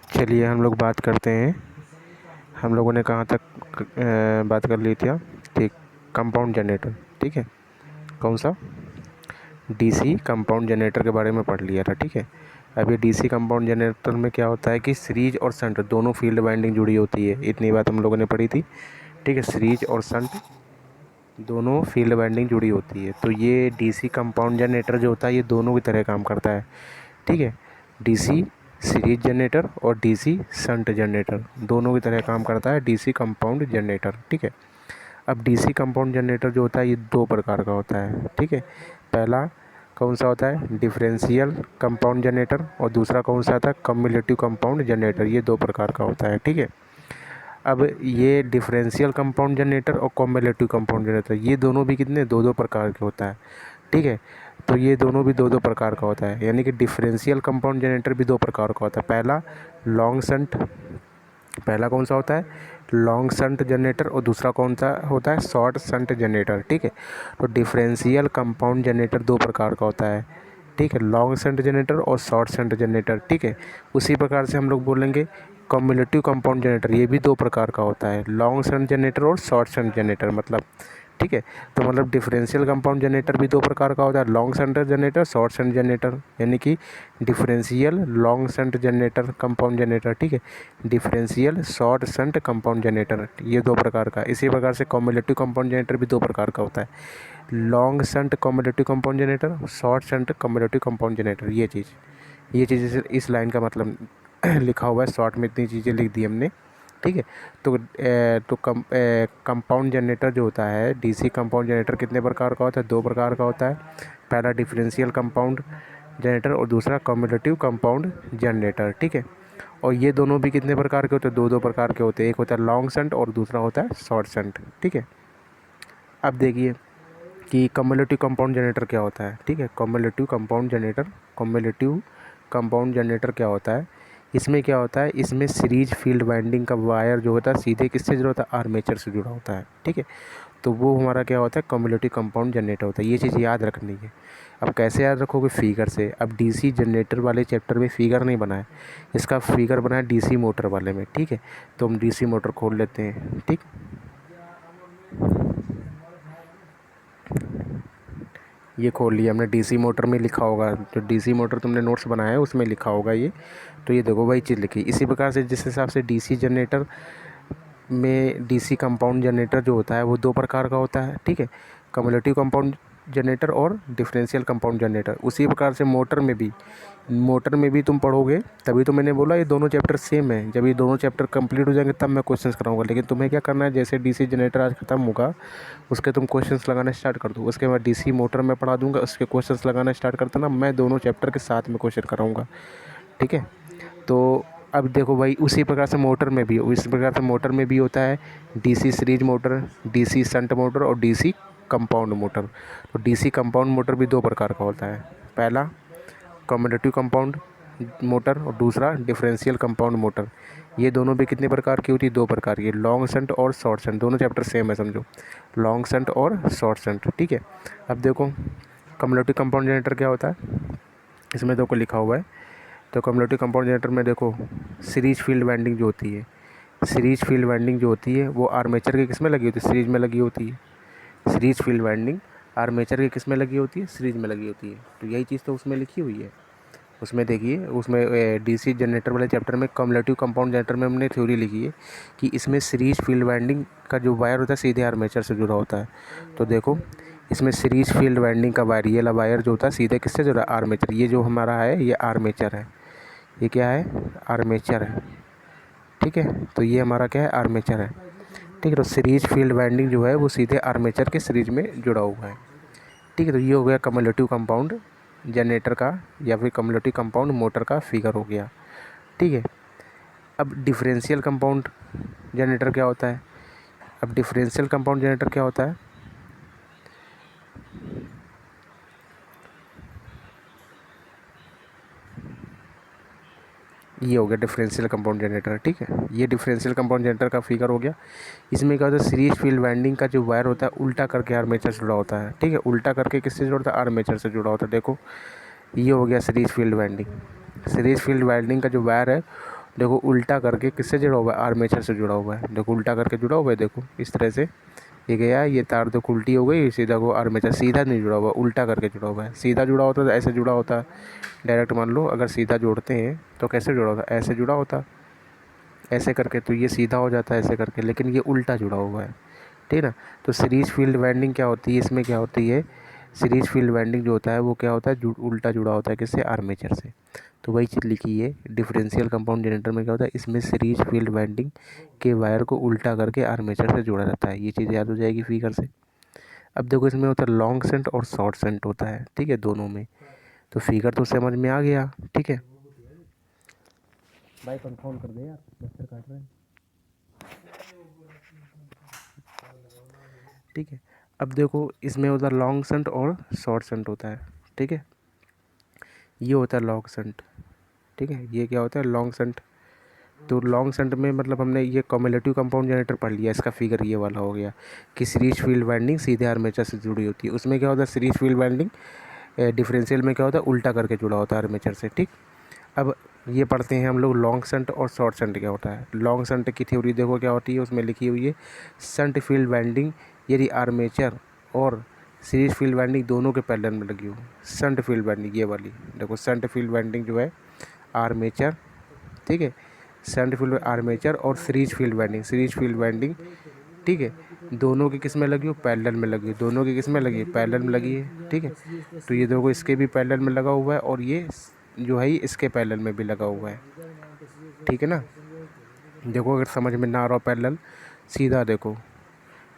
चलिए हम लोग बात करते हैं। हम लोगों ने कहाँ तक बात कर ली थी? ठीक, कंपाउंड जनरेटर। ठीक है, कौन सा? डीसी कंपाउंड जनरेटर के बारे में पढ़ लिया था। ठीक है, अब ये डीसी कंपाउंड जनरेटर में क्या होता है कि सीरीज और शंट दोनों फील्ड वाइंडिंग जुड़ी होती है। इतनी बात हम लोगों ने पढ़ी थी। ठीक है, सीरीज और शंट दोनों फील्ड वाइंडिंग जुड़ी होती है। तो ये डीसी कंपाउंड जनरेटर जो होता है ये दोनों की तरह काम करता है। ठीक है, डीसी सीरीज जनरेटर और डीसी शंट जनरेटर दोनों की तरह काम करता है डीसी कंपाउंड जनरेटर। ठीक है, अब डीसी कंपाउंड जनरेटर जो होता है ये दो प्रकार का होता है। ठीक है, पहला कौन सा होता है? डिफरेंशियल कंपाउंड जनरेटर, और दूसरा कौन सा होता है? Cumulative compound generator. ये दो प्रकार का होता है। ठीक है, अब ये डिफरेंशियल कंपाउंड जनरेटर और कम्युलेटिव कंपाउंड जनरेटर ये दोनों भी कितने दो दो प्रकार के होता है। ठीक है, तो ये दोनों भी दो दो प्रकार का होता है, यानी कि डिफरेंशियल कंपाउंड जनरेटर भी दो प्रकार का होता है। पहला लॉन्ग शंट, पहला कौन सा होता है? लॉन्ग शंट जनरेटर, और दूसरा कौन सा होता है? Short shunt generator. ठीक है, तो डिफरेंशियल कंपाउंड जनरेटर दो प्रकार का होता है। ठीक है, लॉन्ग शंट जनरेटर और शॉर्ट शंट जनरेटर। ठीक है, उसी प्रकार से हम लोग बोलेंगे कम्युलेटिव कंपाउंड जनरेटर, ये भी दो प्रकार का होता है, लॉन्ग शंट जनरेटर और शॉर्ट शंट जनरेटर मतलब। ठीक है, तो मतलब डिफरेंशियल कंपाउंड जनरेटर भी दो प्रकार का होता है, long shunt generator, short shunt generator, यानी कि differential long shunt generator compound generator. ठीक है, differential short shunt compound generator, ये दो प्रकार का। इसी प्रकार से कम्युलेटिव कंपाउंड जनरेटर भी दो प्रकार का होता है, long shunt cumulative compound generator, short shunt cumulative compound generator. ये चीज़ इस लाइन का मतलब लिखा हुआ है, शॉर्ट में इतनी चीज़ें लिख दी हमने। ठीक है, तो कंपाउंड जनरेटर जो होता है डीसी कंपाउंड जनरेटर कितने प्रकार का होता है? दो प्रकार का होता है, पहला डिफरेंशियल कंपाउंड जनरेटर और दूसरा कम्युलेटिव कंपाउंड जनरेटर। ठीक है, और ये दोनों भी कितने प्रकार के होते हैं? दो दो प्रकार के होते हैं, एक होता है लॉन्ग शंट और दूसरा होता है शॉर्ट शंट। ठीक है, अब देखिए कि कम्युलेटिव कंपाउंड जनरेटर क्या होता है। ठीक है, कम्युलेटिव कंपाउंड जनरेटर क्या होता है? इसमें क्या होता है? इसमें सीरीज फील्ड वाइंडिंग का वायर जो होता है सीधे किससे जुड़ा होता है? आर्मेचर से जुड़ा होता है। ठीक है, तो वो हमारा क्या होता है? कम्युलेटिव कंपाउंड जनरेटर होता है। ये चीज़ याद रखनी है। अब कैसे याद रखोगे? फिगर से। अब डीसी जनरेटर वाले चैप्टर में फिगर नहीं बना है, इसका फिगर बना है डीसी मोटर वाले में। ठीक है, तो हम डीसी मोटर खोल लेते हैं। ठीक, ये खोल लिया हमने। डीसी मोटर में लिखा होगा, जो डीसी मोटर तुमने नोट्स बनाया है उसमें लिखा होगा ये। तो ये देखो वही चीज़ लिखी। इसी प्रकार से जिस हिसाब से डीसी जनरेटर में डीसी कंपाउंड जनरेटर जो होता है वो दो प्रकार का होता है। ठीक है, कम्युलेटिव कंपाउंड जनरेटर और डिफरेंशियल कंपाउंड जनरेटर। उसी प्रकार से मोटर में भी तुम पढ़ोगे, तभी तो मैंने बोला ये दोनों चैप्टर सेम है। जब ये दोनों चैप्टर कंप्लीट हो जाएंगे तब मैं क्वेश्चंस कराऊंगा, लेकिन तुम्हें क्या करना है, जैसे डीसी जनरेटर आज खत्म होगा उसके तुम क्वेश्चंस लगाना स्टार्ट कर दो। उसके बाद डीसी मोटर में पढ़ा दूंगा, उसके क्वेश्चंस लगाना स्टार्ट कर देना। मैं दोनों चैप्टर के साथ में क्वेश्चन कराऊंगा। ठीक है, तो अब देखो भाई उसी प्रकार से मोटर में भी होता है DC series motor, DC shunt motor और डीसी कंपाउंड मोटर। तो डीसी कंपाउंड मोटर भी दो प्रकार का होता है, पहला कम्युलेटिव कंपाउंड मोटर और दूसरा डिफरेंशियल कंपाउंड मोटर। ये दोनों भी कितने प्रकार की होती है? दो प्रकार की, लॉन्ग शंट और शॉर्ट शंट। दोनों चैप्टर सेम है समझो, लॉन्ग शंट और शॉर्ट शंट। ठीक है, अब देखो कम्युलेटिव कंपाउंड जनरेटर क्या होता है, इसमें देखो लिखा हुआ है। तो कम्युलेटिव कंपाउंड जनरेटर में देखो सीरीज फील्ड वाइंडिंग जो होती है, सीरीज फील्ड वाइंडिंग जो होती है वो आर्मेचर के किस में लगी होती है? सीरीज में लगी होती है। सीरीज फील्ड वाइंडिंग आर्मेचर के किस में लगी होती है? सीरीज में लगी होती है। तो यही चीज़ तो उसमें लिखी हुई है। उसमें देखिए, उसमें डीसी जनरेटर वाले चैप्टर में कम्युलेटिव कंपाउंड जनरेटर में हमने थ्योरी लिखी है कि इसमें सीरीज फील्ड वाइंडिंग का जो वायर होता है सीधे आर्मेचर से जुड़ा होता है। तो देखो इसमें सीरीज फील्ड वाइंडिंग का वायर, ये वाला वायर जो होता है सीधे किससे जुड़ा है? आर्मेचर। ये जो हमारा है ये आर्मेचर है, ये क्या है? आर्मेचर है। ठीक है, तो ये हमारा क्या है? आर्मेचर है। ठीक है, तो सीरीज फील्ड वाइंडिंग जो है वो सीधे आर्मेचर के सीरीज में जुड़ा हुआ है। ठीक है, तो ये हो गया कम्युलेटिव कंपाउंड जनरेटर का या फिर कम्युलेटिव कंपाउंड मोटर का फिगर हो गया। ठीक है, अब डिफरेंशियल कंपाउंड जनरेटर क्या होता है? अब डिफरेंशियल कंपाउंड जनरेटर क्या होता है? ये हो गया डिफरेंशियल कंपाउंड जनरेटर। ठीक है, ये डिफरेंशियल कंपाउंड जनरेटर का फिगर हो गया। इसमें क्या होता है? सीरीज फील्ड वाइंडिंग का जो वायर होता है उल्टा करके आर्मेचर से जुड़ा होता है। ठीक है, उल्टा करके किससे जुड़ा होता है? आर्मेचर से जुड़ा होता है। देखो ये हो गया series field winding. Series field winding का जो वायर है देखो उल्टा करके किससे जुड़ा हुआ है, आर्मेचर से जुड़ा हुआ है। देखो उल्टा करके जुड़ा हुआ है, देखो इस तरह से ये गया, ये तार देखो उल्टी हो गई, सीधा को आर्मेचर सीधा नहीं जुड़ा हुआ, उल्टा करके जुड़ा हुआ है। सीधा जुड़ा होता तो ऐसे जुड़ा होता, डायरेक्ट मान लो अगर सीधा जोड़ते हैं तो कैसे जुड़ा होता, ऐसे जुड़ा होता, ऐसे करके, तो ये सीधा हो जाता है ऐसे करके, लेकिन ये उल्टा जुड़ा हुआ है, ठीक है ना। तो सीरीज फील्ड वाइंडिंग क्या होती है, इसमें क्या होती है, सीरीज फील्ड वाइंडिंग जो होता है वो क्या होता है, उल्टा जुड़ा होता है किससे, आर्मेचर से। तो वही चीज़ लिखी है डिफरेंशियल कंपाउंड जनरेटर में क्या होता है, इसमें सीरीज फील्ड वाइंडिंग के वायर को उल्टा करके आर्मेचर से जोड़ा जाता है। ये चीज़ याद हो जाएगी फिगर से। अब देखो इसमें होता है लॉन्ग शंट और शॉर्ट शंट होता है, ठीक है, दोनों में। तो फिगर तो समझ में आ गया, ठीक है। भाई कंफर्म कर दे यार, मच्छर काट रहे हैं, ठीक है। अब देखो इसमें होता है लॉन्ग शंट और शॉर्ट शंट होता है, ठीक है। ये होता है लॉन्ग शंट, ठीक है। ये क्या होता है, लॉन्ग शंट। तो लॉन्ग शंट में मतलब हमने ये कम्युलेटिव कंपाउंड जनरेटर पढ़ लिया, इसका फिगर ये वाला हो गया कि सीरीज फील्ड वाइंडिंग सीधे आर्मेचर से जुड़ी होती है। उसमें क्या होता है, सीरीज फील्ड वाइंडिंग डिफरेंशियल में क्या होता है, उल्टा करके जुड़ा होता है आर्मेचर से, ठीक। अब ये पढ़ते हैं हम लोग लॉन्ग शंट और शॉर्ट शंट क्या होता है। लॉन्ग शंट की थ्योरी देखो क्या होती है, उसमें लिखी हुई है शंट फील्ड वाइंडिंग यदि आर्मेचर और सीरीज फील्ड वाइंडिंग दोनों के पैरेलल में लगी हो। शंट फील्ड वाइंडिंग ये वाली देखो, शंट फील्ड वाइंडिंग जो है आर्मेचर, ठीक है, शंट फील्ड आर्मेचर और series field winding, series field winding, ठीक है, दोनों की किस में लगी हो, पैरेलल में लगी है। दोनों की किस में लगी है, पैरेलल में लगी है, ठीक है। तो ये देखो इसके भी पैरेलल में लगा हुआ है और ये जो है इसके पैरेलल में भी लगा हुआ है, ठीक है ना। देखो अगर समझ में ना आ रहा हो पैरेलल, सीधा देखो,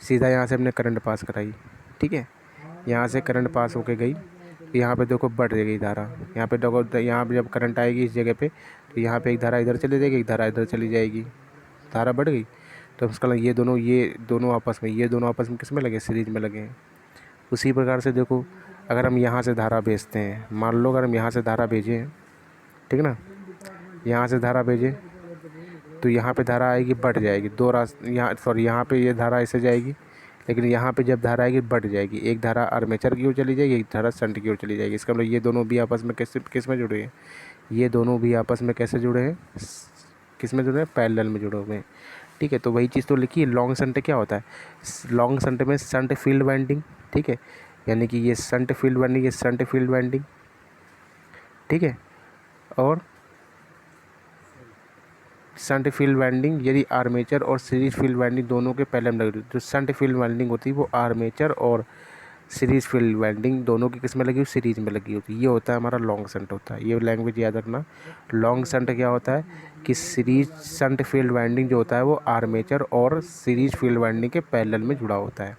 सीधा यहाँ से हमने करंट पास कराई, ठीक है, यहाँ से करंट पास होके गई, यहाँ पे देखो बढ़ गई धारा, यहाँ पे देखो, यहाँ पे जब करंट आएगी इस जगह पे, तो यहाँ पे एक धारा इधर चली जाएगी, एक धारा इधर चली जाएगी, धारा बढ़ गई। तो उसका मतलब ये दोनों आपस में, ये दोनों आपस में किस में लगे, सीरीज में लगे हैं। उसी प्रकार से देखो अगर हम यहाँ से धारा भेजते हैं, मान लो अगर हम यहाँ से धारा भेजें, ठीक है ना, यहाँ से धारा भेजें तो यहाँ पे धारा आएगी बढ़ जाएगी, दो रास्ते यहाँ, सॉरी यहाँ पे ये धारा ऐसे जाएगी, लेकिन यहाँ पे जब धारा आएगी बढ़ जाएगी, एक धारा आर्मेचर की ओर चली जाएगी, एक धारा शंट की ओर चली जाएगी। इसका मतलब ये दोनों भी आपस में किस में जुड़े हैं, ये दोनों भी आपस में कैसे जुड़े हैं, किस में जुड़े हैं, पैरेलल में जुड़े हुए हैं, ठीक है। तो वही चीज़ तो लिखी है। लॉन्ग शंट क्या होता है, लॉन्ग शंट में शंट फील्ड वाइंडिंग, ठीक है, यानी कि ये शंट फील्ड वाइंडिंग, ये शंट फील्ड वाइंडिंग, ठीक है। और शंट फील्ड वाइंडिंग यदि आर्मेचर और सीरीज फील्ड वाइंडिंग दोनों के पैरेलल में लगी होती है। जो शंट फील्ड वाइंडिंग होती है वो आर्मेचर और सीरीज फील्ड वाइंडिंग दोनों की किस में लगी हुई, सीरीज में लगी होती है। ये होता है हमारा लॉन्ग शंट होता है, ये लैंग्वेज याद रखना। लॉन्ग शंट क्या होता है कि सीरीज शंट फील्ड वाइंडिंग जो होता है वो आर्मेचर और सीरीज फील्ड वाइंडिंग के पैरेलल में जुड़ा होता है,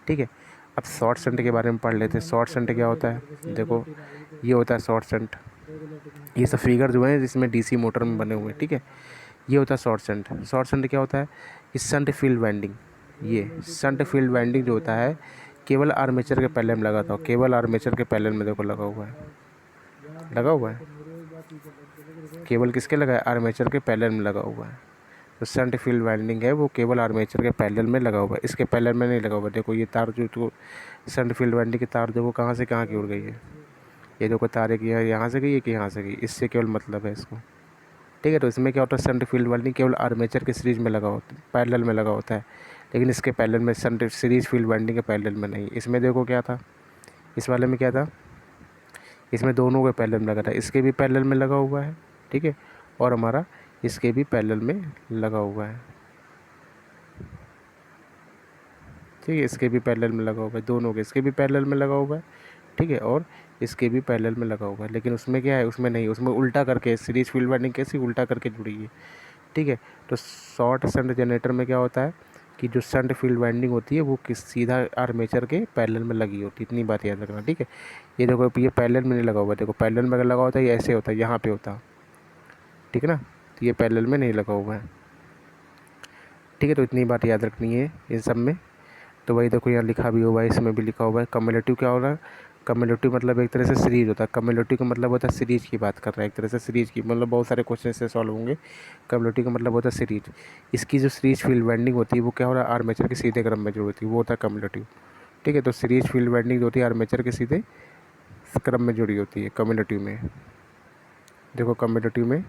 ठीक है। अब शॉर्ट शंट के बारे में पढ़ लेते हैं। शॉर्ट शंट क्या होता है, देखो ये होता है शॉर्ट शंट, ये सब फिगर जो है जिसमें डीसी मोटर में बने हुए, ठीक है। ये होता है शॉर्ट शंट। शॉर्ट शंट क्या होता है कि शंट फील्ड वाइंडिंग, ये शंट फील्ड वाइंडिंग जो होता है केवल आर्मेचर के पैरेलल में लगा था, केवल आर्मेचर के पैरेलल में देखो लगा हुआ है, लगा हुआ है, केवल किसके लगा है, आर्मेचर के पैरेलल में लगा हुआ है। तो शंट फील्ड वाइंडिंग है वो केवल आर्मेचर के पैरेलल में लगा हुआ है, इसके पैरेलल में नहीं लगा हुआ। देखो ये तार जो तो शंट फील्ड वाइंडिंग की तार देखो कहाँ से कहाँ की उड़ गई है, ये देखो तार एक यहाँ से गई है कि यहाँ से गई, इससे केवल मतलब है इसको, ठीक है। तो इसमें क्या होता है, शंट फील्ड वाइंडिंग केवल आर्मेचर के सीरीज में लगा होता है, पैरेलल में लगा होता है, लेकिन इसके पैरेलल में शंट सीरीज फील्ड वाइंडिंग के पैरेलल में नहीं। इसमें देखो क्या था, इस वाले में क्या था, इसमें दोनों के पैरेलल में लगा था, इसके भी पैरेलल में लगा हुआ है, ठीक है, और हमारा इसके भी पैरेलल में लगा हुआ है, ठीक है, इसके भी पैरेलल में लगा हुआ है, दोनों के इसके भी पैरेलल में लगा हुआ है, ठीक है, और इसके भी पैरेलल में लगा हुआ है। लेकिन उसमें क्या है, उसमें नहीं, उसमें उल्टा करके सीरीज फील्ड वाइंडिंग कैसी उल्टा करके जुड़ी है, ठीक है। तो शॉर्ट शंट जनरेटर में क्या होता है कि जो शंट फील्ड वाइंडिंग होती है वो किस सीधा आर्मेचर के पैरेलल में लगी होती है, इतनी बात याद रखना, ठीक है। ये देखो ये पैरेलल में नहीं लगा हुआ, देखो पैरेलल में अगर लगा होता है ये ऐसे होता है, यहाँ पे होता, ठीक है ना, तो ये पैरेलल में नहीं लगा हुआ है, ठीक है। तो इतनी बात याद रखनी है इन सब में। तो वही देखो यहाँ लिखा भी हुआ है, इसमें भी लिखा हुआ है कम्युलेटिव क्या हो रहा है, कम्युलेटिव मतलब एक तरह से सीरीज होता है, कम्युलेटिव का मतलब होता है सीरीज की बात कर रहा है, एक तरह से सीरीज की, मतलब बहुत सारे क्वेश्चन से सॉल्व होंगे। कम्युलेटिव का मतलब होता है सीरीज, इसकी जो सीरीज फील्ड वाइंडिंग होती है वो क्या हो रहा है, आर्मेचर के सीधे क्रम में जो होती है वो होता है कम्युलेटिव, ठीक है। तो सीरीज फील्ड वाइंडिंग जो होती है आर्मेचर के सीधे क्रम में जुड़ी होती है कम्युलेटिव में। देखो कम्युलेटिव में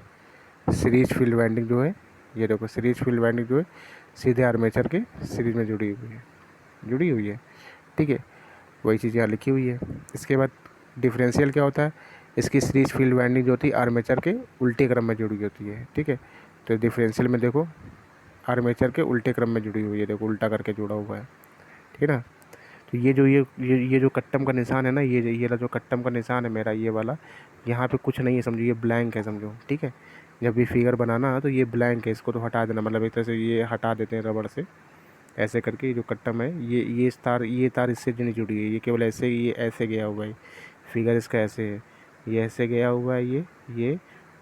सीरीज फील्ड वाइंडिंग जो है, ये देखो सीरीज फील्ड वाइंडिंग जो है सीधे आर्मेचर के सीरीज में जुड़ी हुई है। ठीक है, वही चीज़ यहाँ लिखी हुई है। इसके बाद डिफरेंशियल क्या होता है, इसकी सीरीज फील्ड वाइंडिंग जो होती है आर्मेचर के उल्टे क्रम में जुड़ी होती है। ठीक है, तो डिफरेंशियल में देखो आर्मेचर के उल्टे क्रम में जुड़ी हुई है, देखो उल्टा करके जुड़ा हुआ है। ठीक है ना, तो ये जो कट्टम का निशान है ना, ये जो कट्टम का निशान है मेरा ये वाला, यहाँ पे कुछ नहीं है समझो, ये ब्लैंक है समझो। ठीक है, जब भी फिगर बनाना तो ये ब्लैंक है, इसको तो हटा देना, मतलब एक तरह से ये हटा देते हैं रबड़ से ऐसे करके। ये जो कट्टम है ये तार इससे नहीं जुड़ी है, ये केवल ऐसे ये ऐसे गया हुआ है, फिगर इसका ऐसे है, ये ऐसे गया हुआ है,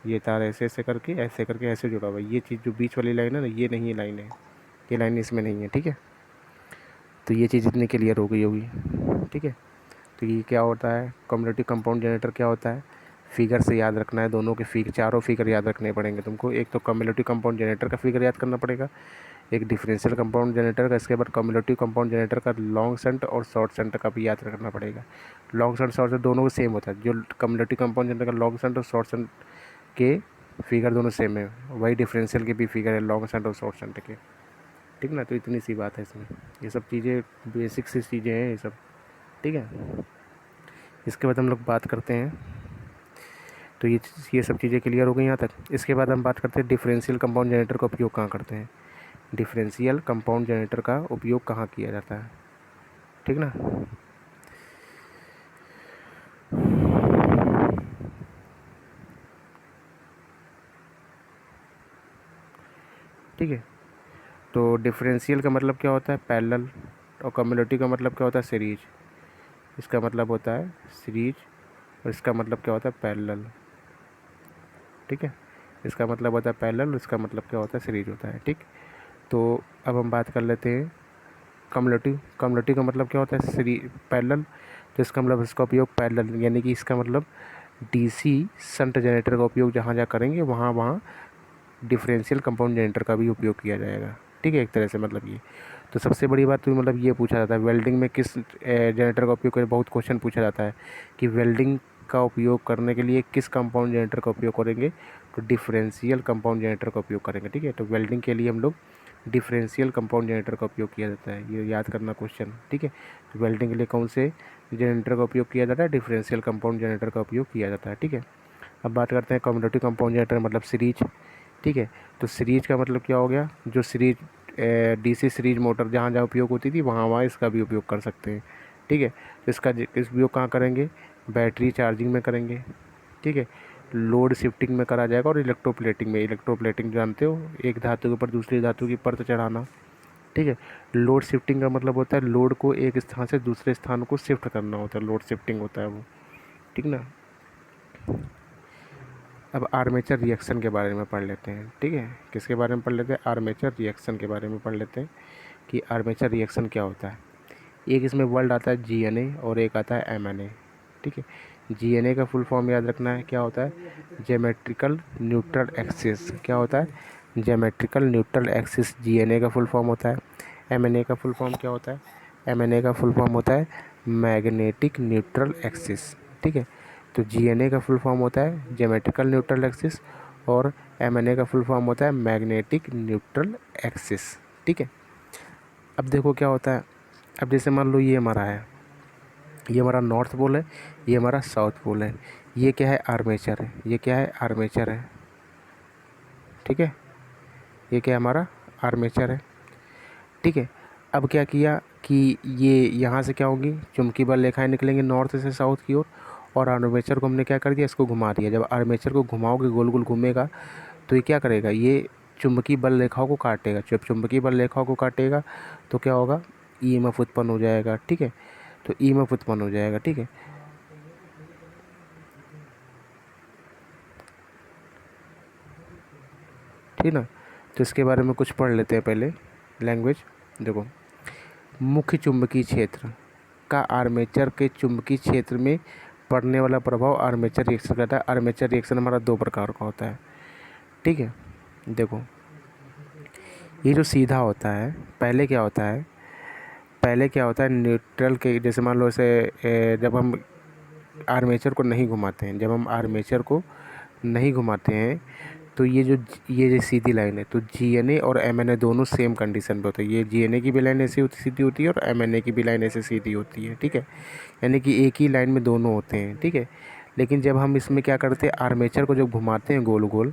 ये तार ऐसे करके ऐसे जुड़ा हुआ है। ये चीज़ जो बीच वाली लाइन है ना, ये नहीं लाइन है, ये लाइन इसमें नहीं है। ठीक है, तो ये चीज़ इतनी क्लियर हो गई होगी। ठीक है, तो ये क्या होता है, कम्युलेटिव कंपाउंड जनरेटर क्या होता है, फिगर से याद रखना है, दोनों के फिगर, चारों फिगर याद रखने पड़ेंगे तुमको। एक तो कम्युलेटिव कंपाउंड जनरेटर का फिगर याद करना पड़ेगा, एक डिफरेंशियल कंपाउंड जनरेटर का, इसके बाद कम्युलेटिव कंपाउंड जनरेटर का लॉन्ग शंट और शॉर्ट शंट का भी याद रखना पड़ेगा। लॉन्ग शंट शॉर्ट शंट दोनों सेम होता है, जो कम्युलेटिव कंपाउंड जनरेटर का लॉन्ग शंट और शॉर्ट शंट के फिगर दोनों सेम है, वही डिफरेंशियल के भी फिगर है लॉन्ग शंट और शॉर्ट शंट के। ठीक ना, तो इतनी सी बात है इसमें, ये सब चीज़ें बेसिक सी चीज़ें हैं ये सब। ठीक है, इसके बाद हम लोग बात करते हैं, तो ये सब चीज़ें क्लियर हो गई यहाँ तक। इसके बाद हम बात करते हैं डिफरेंशियल कंपाउंड जनरेटर का उपयोग कहाँ करते हैं, डिफरेंशियल कंपाउंड जनरेटर का उपयोग कहाँ किया जाता है। ठीक ना, ठीक है, तो डिफरेंशियल का मतलब क्या होता है, पैरेलल, और कम्युलेटिव का मतलब क्या होता है, सीरीज। इसका मतलब होता है सीरीज और इसका मतलब क्या होता है, पैरेलल। ठीक है, इसका मतलब होता है पैरेलल और इसका मतलब क्या होता है, सीरीज होता है। ठीक, तो अब हम बात कर लेते हैं कम्युलेटिव का मतलब क्या होता है, सीरीज पैरेलल। तो इसका मतलब इसका उपयोग पैरेलल, यानी कि इसका मतलब डीसी शंट जनरेटर का उपयोग जहाँ जहाँ करेंगे वहाँ वहाँ डिफरेंशियल कंपाउंड जनरेटर का भी उपयोग किया जाएगा। ठीक है, एक तरह से मतलब ये तो सबसे बड़ी बात तो मतलब ये पूछा जाता है वेल्डिंग में किस जनरेटर का उपयोग करें, बहुत क्वेश्चन पूछा जाता है कि वेल्डिंग का उपयोग करने के लिए किस कंपाउंड जनरेटर का उपयोग करेंगे, तो डिफरेंशियल कंपाउंड जनरेटर का उपयोग करेंगे। ठीक है, तो वेल्डिंग के लिए हम लोग डिफरेंशियल कंपाउंड जनरेटर का उपयोग किया जाता है, ये याद करना क्वेश्चन। ठीक है, तो वेल्डिंग के लिए कौन से जनरेटर का उपयोग किया जाता है, डिफरेंशियल कंपाउंड जनरेटर का उपयोग किया जाता है। ठीक है, अब बात करते हैं कम्युलेटिव कंपाउंड जनरेटर मतलब सीरीज। ठीक है, तो सीरीज का मतलब क्या हो गया, जो सीरीज डीसी सीरीज मोटर जहाँ जहाँ उपयोग होती थी वहाँ वहाँ इसका भी उपयोग कर सकते हैं। ठीक है, तो इसका उपयोग कहाँ करेंगे, बैटरी चार्जिंग में करेंगे। ठीक है, लोड शिफ्टिंग में करा जाएगा, और इलेक्ट्रोप्लेटिंग में, इलेक्ट्रोप्लेटिंग जानते हो, एक धातु के ऊपर दूसरी धातु की परत चढ़ाना। ठीक है, लोड शिफ्टिंग का मतलब होता है लोड को एक स्थान से दूसरे स्थान को शिफ्ट करना होता है, लोड शिफ्टिंग होता है वो। ठीक ना, अब आर्मेचर रिएक्शन के बारे में पढ़ लेते हैं। ठीक है, किसके बारे में पढ़ लेते हैं, आर्मेचर रिएक्शन के बारे में पढ़ लेते हैं कि आर्मेचर रिएक्शन क्या होता है। एक इसमें वर्ड आता है जीएनए और एक आता है एमएनए। ठीक है, जीएनए का फुल फॉर्म याद रखना है, क्या होता है, ज्योमेट्रिकल न्यूट्रल एक्सिस। क्या होता है, ज्योमेट्रिकल न्यूट्रल एक्सिस जीएनए का फुल फॉर्म होता है। एमएनए का फुल फॉर्म क्या होता है, एमएनए का फुल फॉर्म होता है मैग्नेटिक न्यूट्रल एक्सिस। ठीक है, तो जीएनए का फुल फॉर्म होता है ज्योमेट्रिकल न्यूट्रल एक्सिस और एमएनए का फुल फॉर्म होता है मैग्नेटिक न्यूट्रल एक्सिस। ठीक है, अब देखो क्या होता है, अब जैसे मान लो ये हमारा है, ये हमारा नॉर्थ पोल है, ये हमारा साउथ पोल है, ये क्या है, आर्मेचर है, ये क्या है, आर्मेचर है। ठीक है, ये क्या है, हमारा आर्मेचर है। ठीक है, अब क्या किया कि ये यहाँ से क्या होगी, चुंबकीय बल रेखाएं निकलेंगे नॉर्थ से साउथ की ओर, और आर्मेचर को हमने क्या कर दिया, इसको घुमा दिया। जब आर्मेचर को घुमाओगे गोल गोल घूमेगा तो ये क्या करेगा, ये चुंबकीय बल रेखाओं को काटेगा। जब चुंबकीय बल रेखाओं को काटेगा तो क्या होगा, ईएमएफ उत्पन्न हो जाएगा। ठीक है, तो ईएमएफ उत्पन्न हो जाएगा। ठीक है, ठीक ना, तो इसके बारे में कुछ पढ़ लेते हैं पहले लैंग्वेज। देखो, मुख्य चुंबकीय क्षेत्र का आर्मेचर के चुंबकीय क्षेत्र में पड़ने वाला प्रभाव आर्मेचर रिएक्शन करता है। आर्मेचर रिएक्शन हमारा दो प्रकार का होता है। ठीक है, देखो ये जो सीधा होता है, पहले क्या होता है, पहले क्या होता है न्यूट्रल के, जैसे मान लो ऐसे जब हम आर्मेचर को नहीं घुमाते हैं, जब हम आर्मेचर को नहीं घुमाते हैं तो ये जो सीधी लाइन है, तो GNA और MNA दोनों सेम कंडीशन पे होते हैं। ये GNA की भी लाइन ऐसी सीधी होती है और MNA की भी लाइन ऐसे सीधी होती है, ठीक है। यानी कि एक ही लाइन में दोनों होते हैं, ठीक है। लेकिन जब हम इसमें क्या करते हैं, आर्मेचर को जब घुमाते हैं गोल गोल,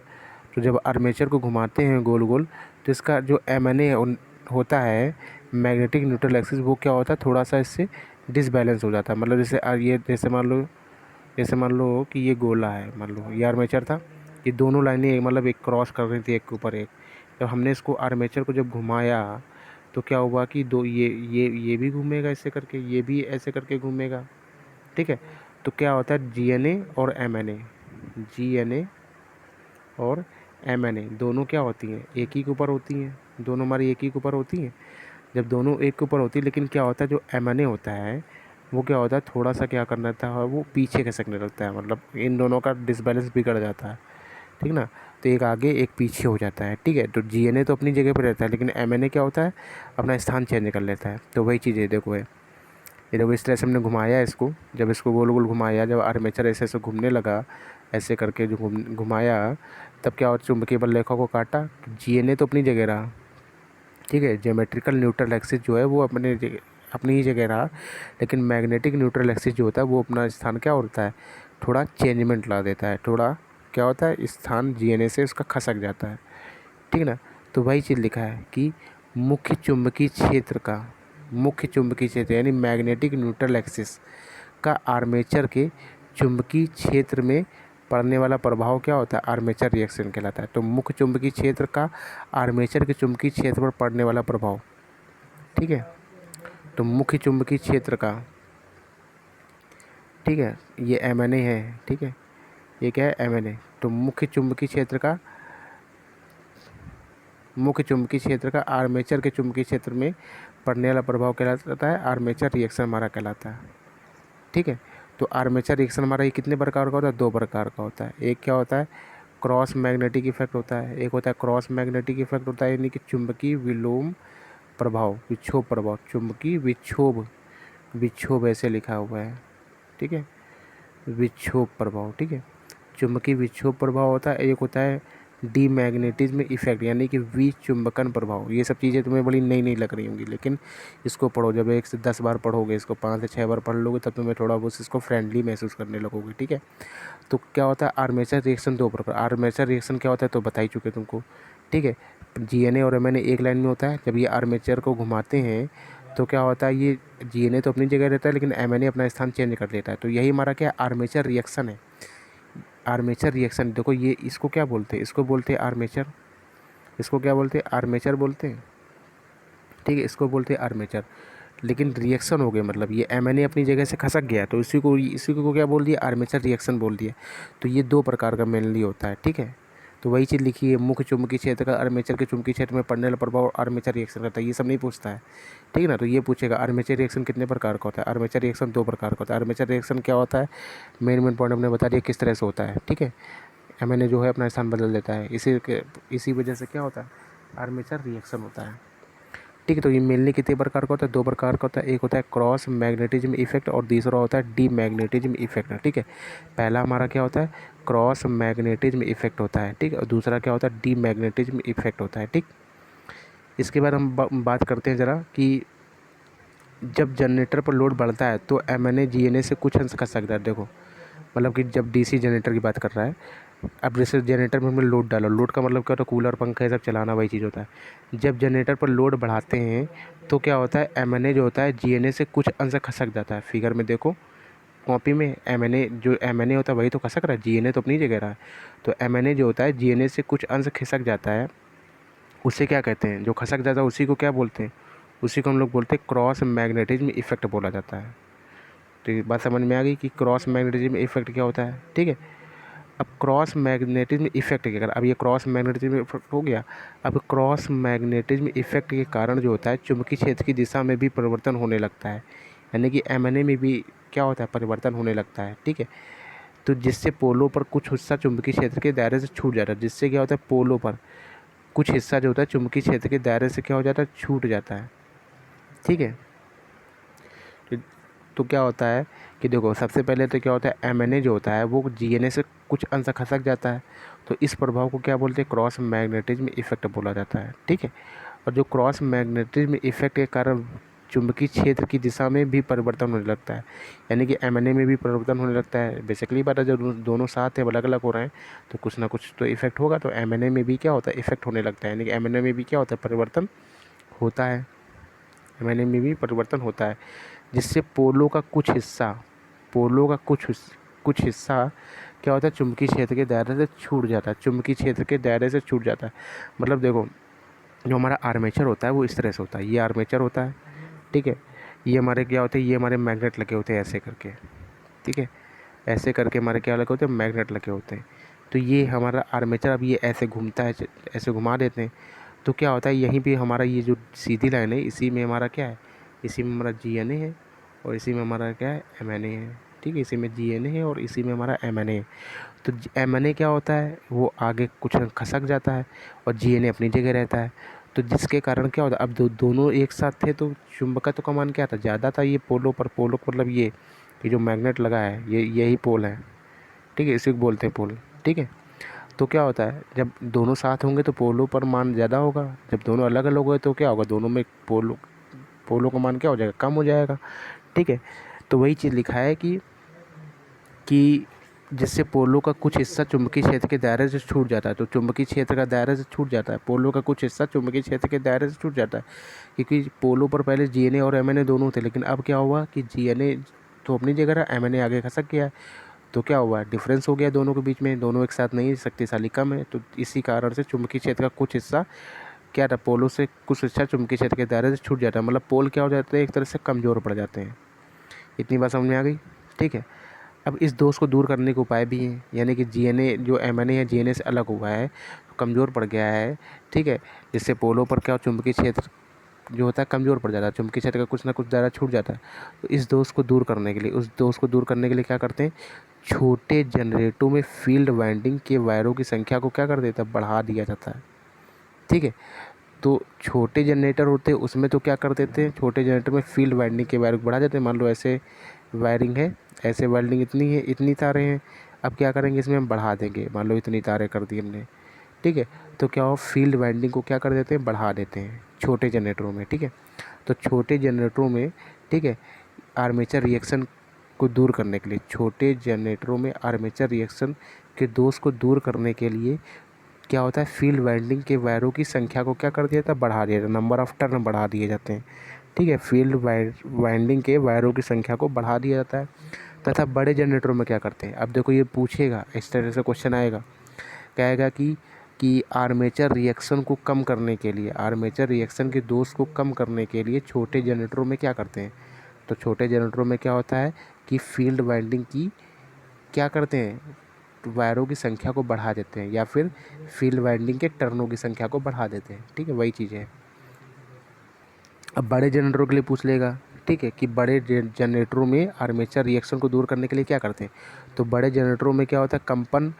तो जब आर्मेचर को घुमाते हैं गोल गोल, तो इसका जो MNA होता है, मैग्नेटिक न्यूट्रल एक्सिस, वो क्या होता है, थोड़ा सा इससे डिसबैलेंस हो जाता है। मतलब जैसे ये जैसे मान लो कि ये गोला है, मान लो ये आर्मेचर था, ये दोनों लाइनें मतलब एक क्रॉस कर रही थी एक के ऊपर एक। जब हमने इसको आर्मेचर को जब घुमाया, तो क्या हुआ कि दो ये भी घूमेगा ऐसे करके, ये भी ऐसे करके घूमेगा, ठीक है। तो क्या होता है, GNA और MNA दोनों क्या होती हैं, एक ही के ऊपर होती हैं। दोनों हमारी एक ही के ऊपर होती हैं। जब दोनों एक के ऊपर होती है, लेकिन क्या होता है, जो MNA होता है वो क्या होता है, थोड़ा सा क्या करना रहता है, वो पीछे खिसकने लगता है। मतलब इन दोनों का डिसबैलेंस बिगड़ जाता है, ठीक ना। तो एक आगे एक पीछे हो जाता है, ठीक है। तो GNA तो अपनी जगह पर रहता है, लेकिन MNA क्या होता है, अपना स्थान चेंज कर लेता है। तो वही चीज़ है, देखो है ये, देखो इस तरह से हमने घुमाया इसको, जब इसको गोल गोल घुमाया, जब आर्मेचर ऐसे ऐसे घूमने लगा, ऐसे करके जो घुमाया, तब क्या हुआ, चुंबकीय बल रेखा को काटा, GNA तो अपनी जगह रहा, ठीक है। ज्योमेट्रिकल न्यूट्रल एक्सिस जो है वो अपनी ही जगह रहा, लेकिन मैग्नेटिक न्यूट्रल एक्सिस जो होता है वो अपना स्थान क्या होता है, थोड़ा चेंजमेंट ला देता है, थोड़ा क्या होता है, स्थान GNA से उसका खसक जाता है, ठीक ना। तो वही चीज़ लिखा है कि मुख्य चुंबकीय क्षेत्र यानी मैग्नेटिक न्यूट्रल एक्सिस का आर्मेचर के चुंबकीय क्षेत्र में पड़ने वाला प्रभाव क्या होता है, आर्मेचर रिएक्शन कहलाता है। तो मुख्य चुंबकीय क्षेत्र का आर्मेचर के चुंबकीय क्षेत्र पर पड़ने वाला प्रभाव, ठीक है। तो मुख्य चुंबकीय क्षेत्र का, ठीक है, ये MNA है, ठीक है, ये क्या है, MNA। तो मुख्य चुंबकीय क्षेत्र का आर्मेचर के चुंबकीय क्षेत्र में पड़ने वाला प्रभाव कहलाता है आर्मेचर रिएक्शन हमारा कहलाता है, ठीक है। तो आर्मेचर रिएक्शन हमारा ये कितने प्रकार का होता है, दो प्रकार का होता है। एक क्या होता है, क्रॉस मैग्नेटिक इफेक्ट होता है, एक होता है क्रॉस मैग्नेटिक इफेक्ट होता है, यानी कि चुंबकीय विलोम प्रभाव, विक्षोभ प्रभाव, चुंबकीय विक्षोभ ऐसे लिखा हुआ है, ठीक है, विक्षोभ प्रभाव, ठीक है। चुंबकीय विक्षोभ प्रभाव होता है, एक होता है डीमैग्नेटिज्म इफेक्ट, यानी कि विचुंबकन प्रभाव। ये सब चीज़ें तुम्हें बड़ी नई नई लग रही होंगी, लेकिन इसको पढ़ो, जब 1 से 10 बार पढ़ोगे, इसको 5 से 6 बार पढ़ लोगे, तब तुम्हें थोड़ा बहुत इसको फ्रेंडली महसूस करने लगोगे, ठीक है। तो क्या होता है, आर्मेचर रिएक्शन दो प्रकार। आर्मेचर रिएक्शन क्या होता है तो बता ही चुके तुमको, ठीक है। GNA और MNA एक लाइन में होता है। जब ये आर्मेचर को घुमाते हैं तो क्या होता है, ये GNA तो अपनी जगह रहता है, लेकिन MNA अपना स्थान चेंज कर लेता है। तो यही हमारा क्या आर्मेचर रिएक्शन है। आर्मेचर रिएक्शन देखो, ये इसको क्या बोलते हैं, इसको बोलते हैं आर्मेचर, इसको क्या बोलते हैं, आर्मेचर बोलते हैं, ठीक है, इसको बोलते हैं आर्मेचर। लेकिन रिएक्शन हो गए, मतलब ये MNA अपनी जगह से खसक गया, तो इसी को क्या बोल दिया, आर्मेचर रिएक्शन बोल दिया। तो ये दो प्रकार का मेनली होता है, ठीक है। तो वही चीज़ लिखी है, मुख्य चुंबकीय क्षेत्र का आर्मेचर के चुंबकीय क्षेत्र में पड़ने वाला प्रभाव आर्मेचर रिएक्शन करता है। ये सब नहीं पूछता है, ठीक है ना। तो ये पूछेगा आर्मेचर रिएक्शन कितने प्रकार का होता है। आर्मेचर रिएक्शन दो प्रकार का होता है। आर्मेचर रिएक्शन क्या होता है, मेन पॉइंट हमने बता दिया किस तरह से होता है, ठीक है। MNA जो है अपना स्थान बदल देता है, इसी वजह से क्या होता है, आर्मेचर रिएक्शन होता है, ठीक है। तो ये मेनली कितने प्रकार का होता है, दो प्रकार का होता है। एक होता है क्रॉस मैग्नेटिज्म इफेक्ट और दूसरा होता है डीमैग्नेटिज्म इफेक्ट, ठीक है। पहला हमारा क्या होता है, क्रॉस मैग्नेटिज्म इफेक्ट होता है, ठीक है, और दूसरा क्या होता है, डीमैग्नेटिज्म इफेक्ट होता है, ठीक। इसके बाद हम बात करते हैं ज़रा कि जब जनरेटर पर लोड बढ़ता है तो MNA GNA से कुछ अंश खस सकता है। देखो, मतलब कि जब DC जनरेटर की बात कर रहा है, अब जैसे जनरेटर में हमने लोड डाला, लोड का मतलब क्या होता है, कूलर पंखा ये सब चलाना, वही चीज़ होता है। जब जनरेटर पर लोड बढ़ाते हैं तो क्या होता है, MNA जो होता है GNA से कुछ अंश खसक जाता है। फिगर में देखो, कॉपी में MNA होता है वही तो खसक रहा है, GNA तो अपनी जगह रहा है। तो MNA जो होता है GNA से कुछ अंश खिसक जाता है, उसे क्या कहते हैं, जो खसक जाता है उसी को क्या बोलते हैं, उसी को हम लोग बोलते हैं क्रॉस मैग्नेटिज्म इफेक्ट बोला जाता है। तो ये बात समझ में आ गई कि क्रॉस मैग्नेटिज्म इफेक्ट क्या होता है, ठीक है। अब क्रॉस मैग्नेटिज्म इफेक्ट के कारण, अब ये क्रॉस मैग्नेटिज्म इफेक्ट हो गया। अब क्रॉस मैग्नेटिज्म इफेक्ट के कारण जो होता है, चुंबकीय क्षेत्र की दिशा में भी परिवर्तन होने लगता है, यानी कि MNA में भी क्या होता है, परिवर्तन होने लगता है, ठीक है। तो जिससे पोलों पर कुछ हिस्सा चुंबकीय क्षेत्र के दायरे से छूट जाता है, जिससे क्या होता है, पोलों पर कुछ हिस्सा जो होता है चुंबकीय क्षेत्र के दायरे से क्या हो जाता है, छूट जाता है, ठीक है। तो क्या होता है कि देखो सबसे पहले तो क्या होता है, एमएनए जो होता है वो जीएनए से कुछ अंश खसक जाता है, तो इस प्रभाव को क्या बोलते हैं, क्रॉस मैग्नेटिज्म इफेक्ट बोला जाता है। ठीक है, और जो क्रॉस मैग्नेटिज्म इफेक्ट के कारण चुंबकीय क्षेत्र की दिशा में भी परिवर्तन होने लगता है, यानी कि एमएनए में भी परिवर्तन होने लगता है। बेसिकली बात है, जब दोनों साथ है अलग अलग हो रहे हैं तो कुछ ना कुछ तो इफेक्ट होगा, तो एमएनए में भी क्या होता है, इफेक्ट होने लगता है, यानी कि एमएनए में भी क्या होता है, परिवर्तन होता है। एमएनए में भी परिवर्तन होता है, जिससे पोलो का कुछ हिस्सा क्या होता है, चुंबकीय क्षेत्र के दायरे से छूट जाता है, चुंबकीय क्षेत्र के दायरे से छूट जाता है। मतलब देखो, जो हमारा आर्मेचर होता है वो इस तरह से होता है, ये आर्मेचर होता है। ठीक है, ये हमारे क्या होते हैं, ये हमारे मैग्नेट लगे होते हैं ऐसे करके। ठीक है, ऐसे करके हमारे क्या लगे होते हैं, मैग्नेट लगे होते हैं। तो ये हमारा आर्मेचर, अब ये ऐसे घूमता है, ऐसे घुमा देते हैं, तो क्या होता है, यहीं पे हमारा ये जो सीधी लाइन है इसी में हमारा क्या है, इसी में हमारा जीएनए है और इसी में हमारा क्या है, एमएनए है। ठीक है, इसी में जीएनए है और इसी में हमारा एमएनए है। तो एमएनए क्या होता है, वो आगे कुछ खसक जाता है और जीएनए अपनी जगह रहता है। तो जिसके कारण क्या होता है, अब दोनों एक साथ थे तो चुंबकत्व का मान क्या था, ज़्यादा था। ये पोलो पर, पोलो मतलब ये जो मैग्नेट लगा है ये यही पोल है। ठीक है, इसी को बोलते हैं पोल। ठीक है, तो क्या होता है, जब दोनों साथ होंगे तो पोलो पर मान ज़्यादा होगा, जब दोनों अलग अलग हो गए तो क्या होगा, दोनों में पोलो का मान क्या हो जाएगा, कम हो जाएगा। ठीक है, तो वही चीज़ लिखा है कि जिससे पोलो का कुछ हिस्सा चुंबकीय क्षेत्र के दायरे से छूट जाता है, तो चुंबकीय क्षेत्र का दायरे से छूट जाता है, पोलो का कुछ हिस्सा चुंबकीय क्षेत्र के दायरे से छूट जाता है। क्योंकि पोलो पर पहले जीएनए और एमएनए दोनों थे, लेकिन अब क्या हुआ कि जीएनए तो अपनी जगह रहा, एमएनए आगे खसक गया, तो क्या हुआ, डिफरेंस हो गया दोनों के बीच में, दोनों एक साथ नहीं, शक्तिशाली कम है। तो इसी कारण से चुंबकीय क्षेत्र का कुछ हिस्सा क्या था, पोलो से कुछ हिस्सा चुंबकीय क्षेत्र के दायरे से छूट जाता है, मतलब पोल क्या हो जाते हैं, एक तरह से कमज़ोर पड़ जाते हैं। इतनी बात समझ में आ गई। ठीक है, अब इस दोष को दूर करने के उपाय भी हैं, यानी कि जीएनए जो एमएनए है जीएनए से अलग हुआ है, कमज़ोर पड़ गया है। ठीक है, जिससे पोलो पर क्या चुंबकीय क्षेत्र जो होता है कमज़ोर पड़ जाता है, चुंबकीय क्षेत्र का कुछ ना कुछ दायरा छूट जाता है। तो इस दोष को दूर करने के लिए, उस दोष को दूर करने के लिए क्या करते हैं, छोटे जनरेटरों में फील्ड वाइंडिंग के वायरों की संख्या को क्या कर देता है, बढ़ा दिया जाता है। ठीक है, तो छोटे जनरेटर होते हैं उसमें तो क्या कर देते हैं, छोटे जनरेटर में फील्ड वाइंडिंग के वायर को बढ़ा देते हैं। मान लो ऐसे वायरिंग है, ऐसे वायरिंग इतनी है, इतनी तारें हैं, अब क्या करेंगे, इसमें हम बढ़ा देंगे, मान लो इतनी तारें कर दी हमने। ठीक है, तो क्या हो, फील्ड वाइंडिंग को क्या कर देते हैं, बढ़ा देते हैं छोटे जनरेटरों में। ठीक है, तो छोटे जनरेटरों में, ठीक है, आर्मेचर रिएक्शन को दूर करने के लिए, छोटे जनरेटरों में आर्मेचर रिएक्शन के दोष को दूर करने के लिए क्या होता है, फील्ड वाइंडिंग के वायरों की संख्या को क्या कर दिया जाता है, बढ़ा दिया जाता है, नंबर ऑफ टर्न बढ़ा दिए जाते हैं। ठीक है, फील्ड वाइंडिंग के वायरों की संख्या को बढ़ा दिया जाता है। तथा बड़े जनरेटरों में क्या करते हैं, अब देखो ये पूछेगा, इस तरह से क्वेश्चन आएगा, कहेगा कि आर्मेचर रिएक्शन को कम करने के लिए, आर्मेचर रिएक्शन के दोष को कम करने के लिए छोटे जनरेटरों में क्या करते हैं। तो छोटे जनरेटरों में क्या होता है कि फील्ड वाइंडिंग की क्या करते हैं, वायरों की संख्या को बढ़ा देते हैं, या फिर फील्ड वाइंडिंग के टर्नों की संख्या को बढ़ा देते हैं। ठीक है, वही चीज़ है। अब बड़े जनरेटरों के लिए पूछ लेगा, ठीक है, कि बड़े जनरेटरों में आर्मेचर रिएक्शन को दूर करने के लिए क्या करते हैं। तो बड़े जनरेटरों में क्या होता है, कंपन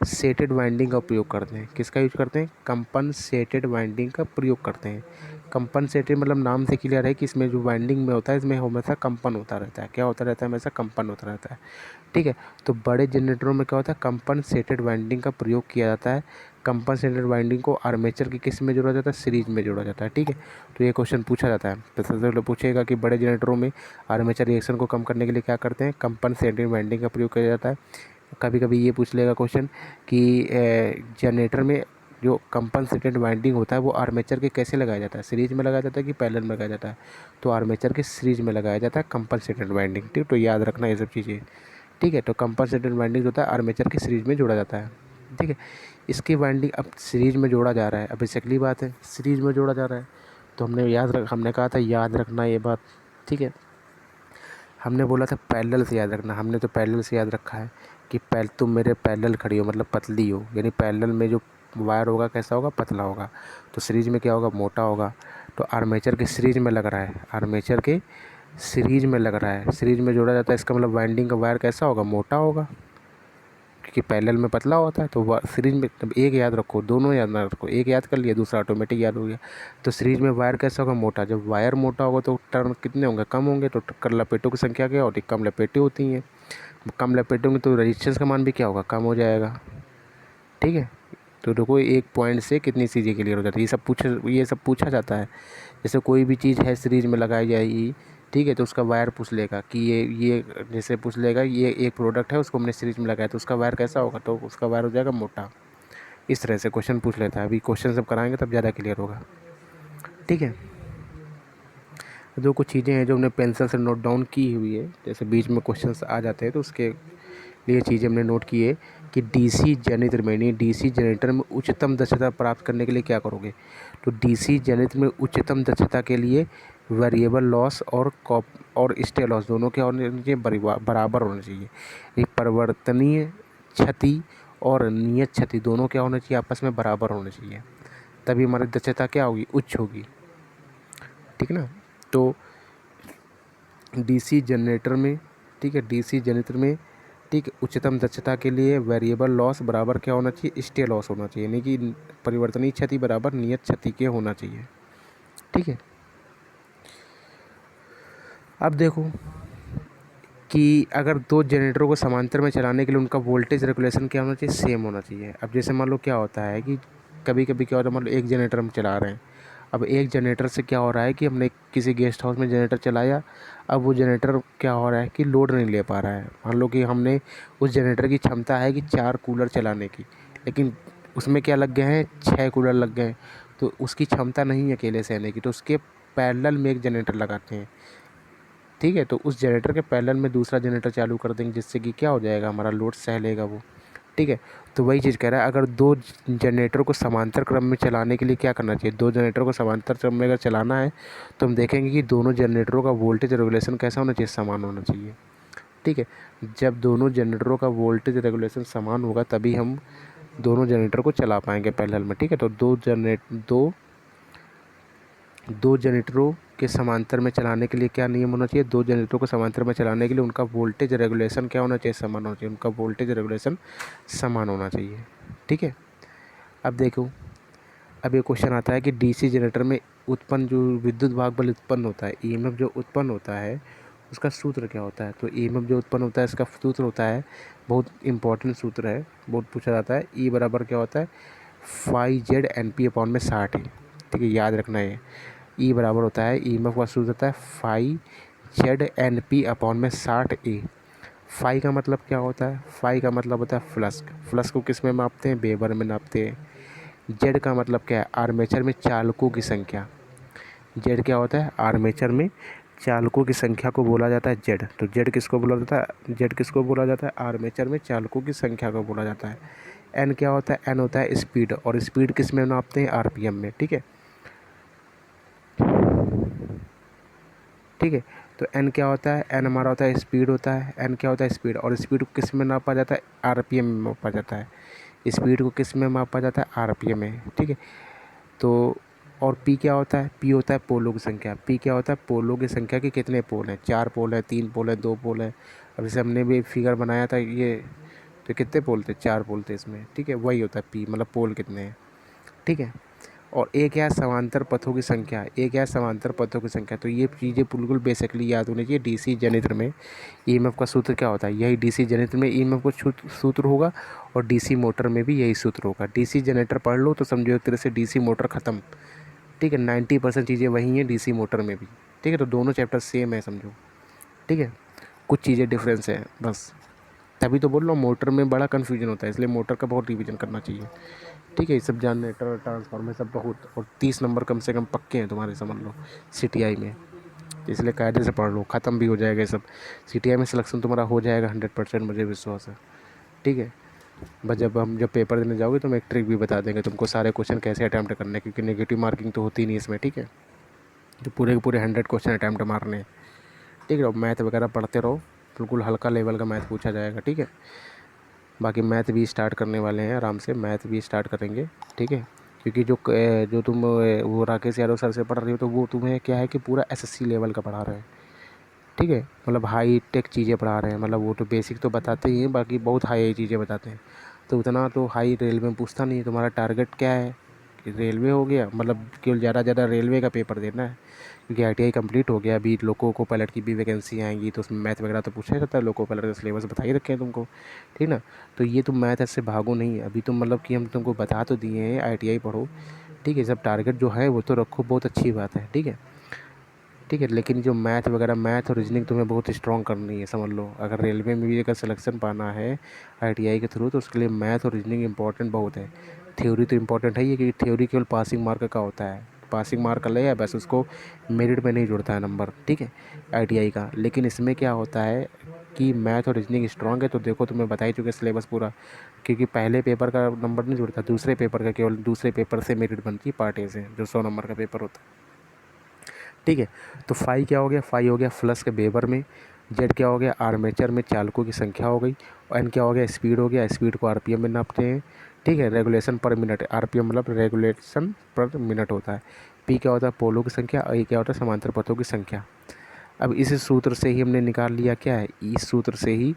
सेटेड वाइंडिंग का प्रयोग करते हैं। किसका यूज करते हैं, कंपन सेटेड वाइंडिंग का प्रयोग करते हैं। कंपन सेटेड मतलब नाम से क्लियर है कि इसमें जो वाइंडिंग में होता है इसमें हमेशा कंपन होता रहता है। क्या होता रहता है, हमेशा कंपन होता रहता है। ठीक है, तो बड़े जनरेटरों में क्या होता है, कंपन सेटेड वाइंडिंग का प्रयोग किया जाता है। कंपन सेटेड वाइंडिंग को आर्मेचर की किस में जोड़ा जाता है, सीरीज में जोड़ा जाता है। ठीक है, तो ये क्वेश्चन पूछा जाता है। तो सबसे पहले पूछेगा कि बड़े जनरेटरों में आर्मेचर रिएक्शन को कम करने के लिए क्या करते हैं, कंपन सेटेड वाइंडिंग का प्रयोग किया जाता है। कभी कभी ये पूछ लेगा क्वेश्चन कि जनरेटर में जो कंपनसेटेड वाइंडिंग होता है वो आर्मेचर के कैसे लगाया जाता है, सीरीज में लगाया जाता है कि पैरेलल में लगाया जाता है। तो आर्मेचर के सीरीज में लगाया जाता है कंपनसेटेड वाइंडिंग। ठीक, तो याद रखना ये सब चीज़ें। ठीक है, तो कंपनसेटेड वाइंडिंग होता है आर्मेचर की सीरीज में जोड़ा जाता है। ठीक है, इसकी वाइंडिंग अब सीरीज में जोड़ा जा रहा है, अब बेसिकली बात है सीरीज में जोड़ा जा रहा है, तो हमने कहा था याद रखना ये बात। ठीक है, हमने बोला था पैरेलल से याद रखना, हमने तो पैरेलल से याद रखा है कि तुम मेरे पैरेलल खड़ी हो मतलब पतली हो, यानी पैरेलल में जो वायर होगा कैसा होगा, पतला होगा। तो सीरीज में क्या होगा, मोटा होगा। तो आर्मेचर के सीरीज में लग रहा है, आर्मेचर के सीरीज में लग रहा है, सीरीज में जोड़ा जाता है, इसका मतलब वाइंडिंग का वायर कैसा होगा, मोटा होगा। क्योंकि पैरेलल में पतला होता है, तो सीरीज में एक याद रखो, दोनों याद ना रखो, एक याद कर लिया दूसरा ऑटोमेटिक याद हो गया। तो सीरीज में वायर कैसा होगा, मोटा। जब वायर मोटा होगा तो टर्न कितने होंगे, कम होंगे। तो लपेटों की संख्या क्या होती है, कम लपेटें होती हैं। कम लपेटों में तो रेजिस्टेंस का मान भी क्या होगा, कम हो जाएगा। ठीक है, तो देखो एक पॉइंट से कितनी चीज़ें क्लियर हो जाती है। ये सब पूछा जाता है। जैसे कोई भी चीज़ है सीरीज में लगाई जाएगी, ठीक है, तो उसका वायर पूछ लेगा कि ये जैसे पूछ लेगा ये एक प्रोडक्ट है, उसको हमने सीरीज में लगाया तो उसका वायर कैसा होगा, तो उसका वायर हो जाएगा मोटा। इस तरह से क्वेश्चन पूछ लेता है। अभी क्वेश्चन सब कराएंगे तब ज़्यादा क्लियर होगा। ठीक है, जो कुछ चीज़ें हैं जो हमने पेंसिल से नोट डाउन की हुई है, जैसे बीच में क्वेश्चंस आ जाते हैं तो उसके लिए चीज़ें हमने नोट की है कि डीसी जनरेटर में, नहीं डीसी जनरेटर में उच्चतम दक्षता प्राप्त करने के लिए क्या करोगे। तो डीसी जनरेटर में उच्चतम दक्षता के लिए वेरिएबल लॉस और स्टे लॉस दोनों क्या होने चाहिए, बराबर होने चाहिए। एक परिवर्तनीय क्षति और नियत क्षति दोनों क्या होना चाहिए, आपस में बराबर होने चाहिए, तभी हमारी दक्षता क्या होगी, उच्च होगी। ठीक है ना। तो डीसी जनरेटर में, ठीक है, डीसी जनरेटर में, ठीक है, उच्चतम दक्षता के लिए वेरिएबल लॉस बराबर क्या होना चाहिए, स्टे लॉस होना चाहिए, यानी कि परिवर्तनीय क्षति बराबर नियत क्षति के होना चाहिए। ठीक है, अब देखो कि अगर दो जनरेटरों को समांतर में चलाने के लिए उनका वोल्टेज रेगुलेशन क्या होना चाहिए, सेम होना चाहिए। अब जैसे मान लो क्या होता है कि कभी कभी क्या होता है, मान लो एक जनरेटर हम चला रहे हैं। अब एक जनरेटर से क्या हो रहा है कि हमने किसी गेस्ट हाउस में जनरेटर चलाया, अब वो जनरेटर क्या हो रहा है कि लोड नहीं ले पा रहा है। मान लो कि हमने उस जनरेटर की क्षमता है कि 4 कूलर चलाने की, लेकिन उसमें क्या लग गए हैं, 6 कूलर लग गए हैं, तो उसकी क्षमता नहीं है अकेले सहने की, तो उसके पैरेलल में एक जनरेटर लगाते हैं। ठीक है, तो उस जनरेटर के पैरेलल में दूसरा जनरेटर चालू कर देंगे, जिससे कि क्या हो जाएगा, हमारा लोड सह लेगा वो। ठीक है, तो वही चीज़ कह रहा है, अगर दो जनरेटर को समांतर क्रम में चलाने के लिए क्या करना चाहिए, दो जनरेटर को समांतर क्रम में अगर चलाना है तो हम देखेंगे कि दोनों जनरेटरों का वोल्टेज रेगुलेशन कैसा होना चाहिए, समान होना चाहिए। ठीक है, जब दोनों जनरेटरों का वोल्टेज रेगुलेशन समान होगा तभी हम दोनों जनरेटर को चला पाएंगे पैरेलल में। ठीक है, तो दो जनरेटरों के समांतर में चलाने के लिए क्या नियम होना चाहिए, दो जनरेटरों को समांतर में चलाने के लिए उनका वोल्टेज रेगुलेशन क्या होना चाहिए, समान होना चाहिए, उनका वोल्टेज रेगुलेशन समान होना चाहिए। ठीक है, अब देखो, अब ये क्वेश्चन आता है कि डीसी जनरेटर में उत्पन्न जो विद्युत भाग बल उत्पन्न होता है, ईएमएफ जो उत्पन्न होता है उसका सूत्र क्या होता है। तो ईएमएफ जो उत्पन्न होता है इसका सूत्र होता है, बहुत इंपॉर्टेंट सूत्र है, बहुत पूछा जाता है। ई बराबर क्या होता है, phi Z N P upon में 60 है। ठीक है, याद रखना है। ई बराबर होता है, ईएमएफ का सूत्र होता है phi Z N P upon में 60 ए। फाई का मतलब क्या होता है, फाई का मतलब होता है फ्लक्स। फ्लक्स को किस में मापते हैं, वेबर में नापते हैं। जेड का मतलब क्या है, आर्मेचर में चालकों की संख्या। जेड क्या होता है, आर्मेचर में चालकों की संख्या को बोला जाता है जेड। तो जेड किसको बोला जाता है, जेड किसको बोला जाता है, आर्मेचर में चालकों की संख्या को बोला जाता है। एन क्या होता है, एन होता है स्पीड, और स्पीड किस में नापते हैं, आरपीएम में। ठीक है, ठीक है, तो एन क्या होता है, एन हमारा होता है स्पीड होता है। एन क्या होता है, स्पीड, और स्पीड को किस में नापा जाता है, आरपीएम में मापा जाता है। स्पीड को किस में मापा जाता है, आरपीएम में। ठीक है, तो और पी क्या होता है, पी होता है पोलों की संख्या। पी क्या होता है, पोलों की संख्या के कितने पोल हैं, 4 पोल है, 3 पोल है, 2 पोल है। अब जैसे हमने भी फिगर बनाया था ये, तो कितने पोल थे, 4 पोल थे इसमें। ठीक है, वही होता है पी, मतलब पोल कितने हैं। ठीक है, और एक है समांतर पथों की संख्या, एक है समांतर पथों की संख्या। तो ये चीज़ें बिल्कुल बेसिकली याद होनी चाहिए। डीसी जनरेटर में ईएमएफ का सूत्र क्या होता है, यही डीसी जनरेटर में ईएमएफ का सूत्र होगा, और डीसी मोटर में भी यही सूत्र होगा। डीसी जनरेटर पढ़ लो तो समझो एक तरह से डीसी मोटर ख़त्म। ठीक है, 90% चीज़ें वही हैं डीसी मोटर में भी। ठीक है, तो दोनों चैप्टर सेम है समझो। ठीक है, कुछ चीज़ें डिफरेंस है बस, तभी तो बोल रहा हूँ मोटर में बड़ा कन्फ्यूजन होता है, इसलिए मोटर का बहुत रिवीजन करना चाहिए। ठीक है, ये सब जनरेटर ट्रांसफार्मर सब बहुत, और 30 नंबर कम से कम पक्के हैं तुम्हारे, समझ लो सीटीआई में। इसलिए कायदे से पढ़ लो, ख़त्म भी हो जाएगा ये सब। सीटीआई में सिलेक्शन तुम्हारा हो जाएगा 100%, मुझे विश्वास है। ठीक है, बस जब पेपर देने जाओगे तो हम एक ट्रिक भी बता देंगे तुमको, सारे क्वेश्चन कैसे अटैम्प्ट करने हैं, क्योंकि नेगेटिव मार्किंग तो होती नहीं इसमें। ठीक है, तो पूरे के पूरे 100 क्वेश्चन अटैम्प्ट मारने हैं। ठीक है, मैथ वगैरह पढ़ते रहो, बिल्कुल हल्का लेवल का मैथ पूछा जाएगा। ठीक है, बाकी मैथ भी स्टार्ट करने वाले हैं, आराम से मैथ भी स्टार्ट करेंगे। ठीक है, क्योंकि जो तुम वो राकेश यादव सर से पढ़ रही हो, तो वो तुम्हें क्या है कि पूरा एसएससी लेवल का पढ़ा रहे हैं। ठीक है, मतलब हाई टेक चीज़ें पढ़ा रहे हैं, मतलब वो तो बेसिक तो बताते ही हैं, बाकी बहुत हाई चीज़ें बताते हैं। तो उतना तो हाई रेलवे में पूछता नहीं है। तुम्हारा टारगेट क्या है कि रेलवे हो गया, मतलब केवल ज़्यादा ज़्यादा रेलवे का पेपर देना है, क्योंकि ITI कंप्लीट हो गया। अभी लोको को पायलट की भी वैकेंसी आएंगी, तो उसमें मैथ वगैरह तो पूछा ही रहता है। लोको पायलट का सिलेबस बता ही रखे हैं तुमको, ठीक ना। तो ये तुम मैथ ऐसे भागो नहीं। अभी तुम मतलब कि हम तुमको बता तो दिए हैं ITI पढ़ो, ठीक है। सब टारगेट जो है वो तो रखो, बहुत अच्छी बात है, ठीक है, ठीक है। लेकिन जो मैथ वगैरह, मैथ और रीजनिंग तुम्हें बहुत स्ट्रॉन्ग करनी है, समझ लो। अगर रेलवे में भी अगर सिलेक्शन पाना है ITI के थ्रू, तो उसके लिए मैथ और रीजनिंग इंपॉर्टेंट बहुत है। थ्योरी तो इंपॉर्टेंट है ही, क्योंकि थ्योरी केवल पासिंग मार्क का होता है। पासिंग मार्क ले या बस, उसको मेरिट में नहीं जुड़ता है नंबर, ठीक है, ITI का। लेकिन इसमें क्या होता है कि मैथ और रीजनिंग स्ट्रॉन्ग है, तो देखो तुम्हें बता ही चुके सिलेबस पूरा, क्योंकि पहले पेपर का नंबर नहीं जुड़ता, दूसरे पेपर का, केवल दूसरे पेपर से मेरिट बनती है पार्ट ए से, जो 100 नंबर का पेपर होता है, ठीक है। तो फाई क्या हो गया, फाई हो गया फ्लक्स के वेबर में। जेड क्या हो गया, आर्मेचर में चालकों की संख्या हो गई। और एन क्या हो गया, स्पीड हो गया, स्पीड को RPM में नापते हैं, ठीक है। रेगुलेशन पर मिनट, RPM मतलब रेगुलेशन पर मिनट होता है। पी क्या होता है, पोलों की संख्या। और ये क्या होता है, समांतर पथों की संख्या। अब इस सूत्र से ही हमने निकाल लिया क्या है, इस सूत्र से ही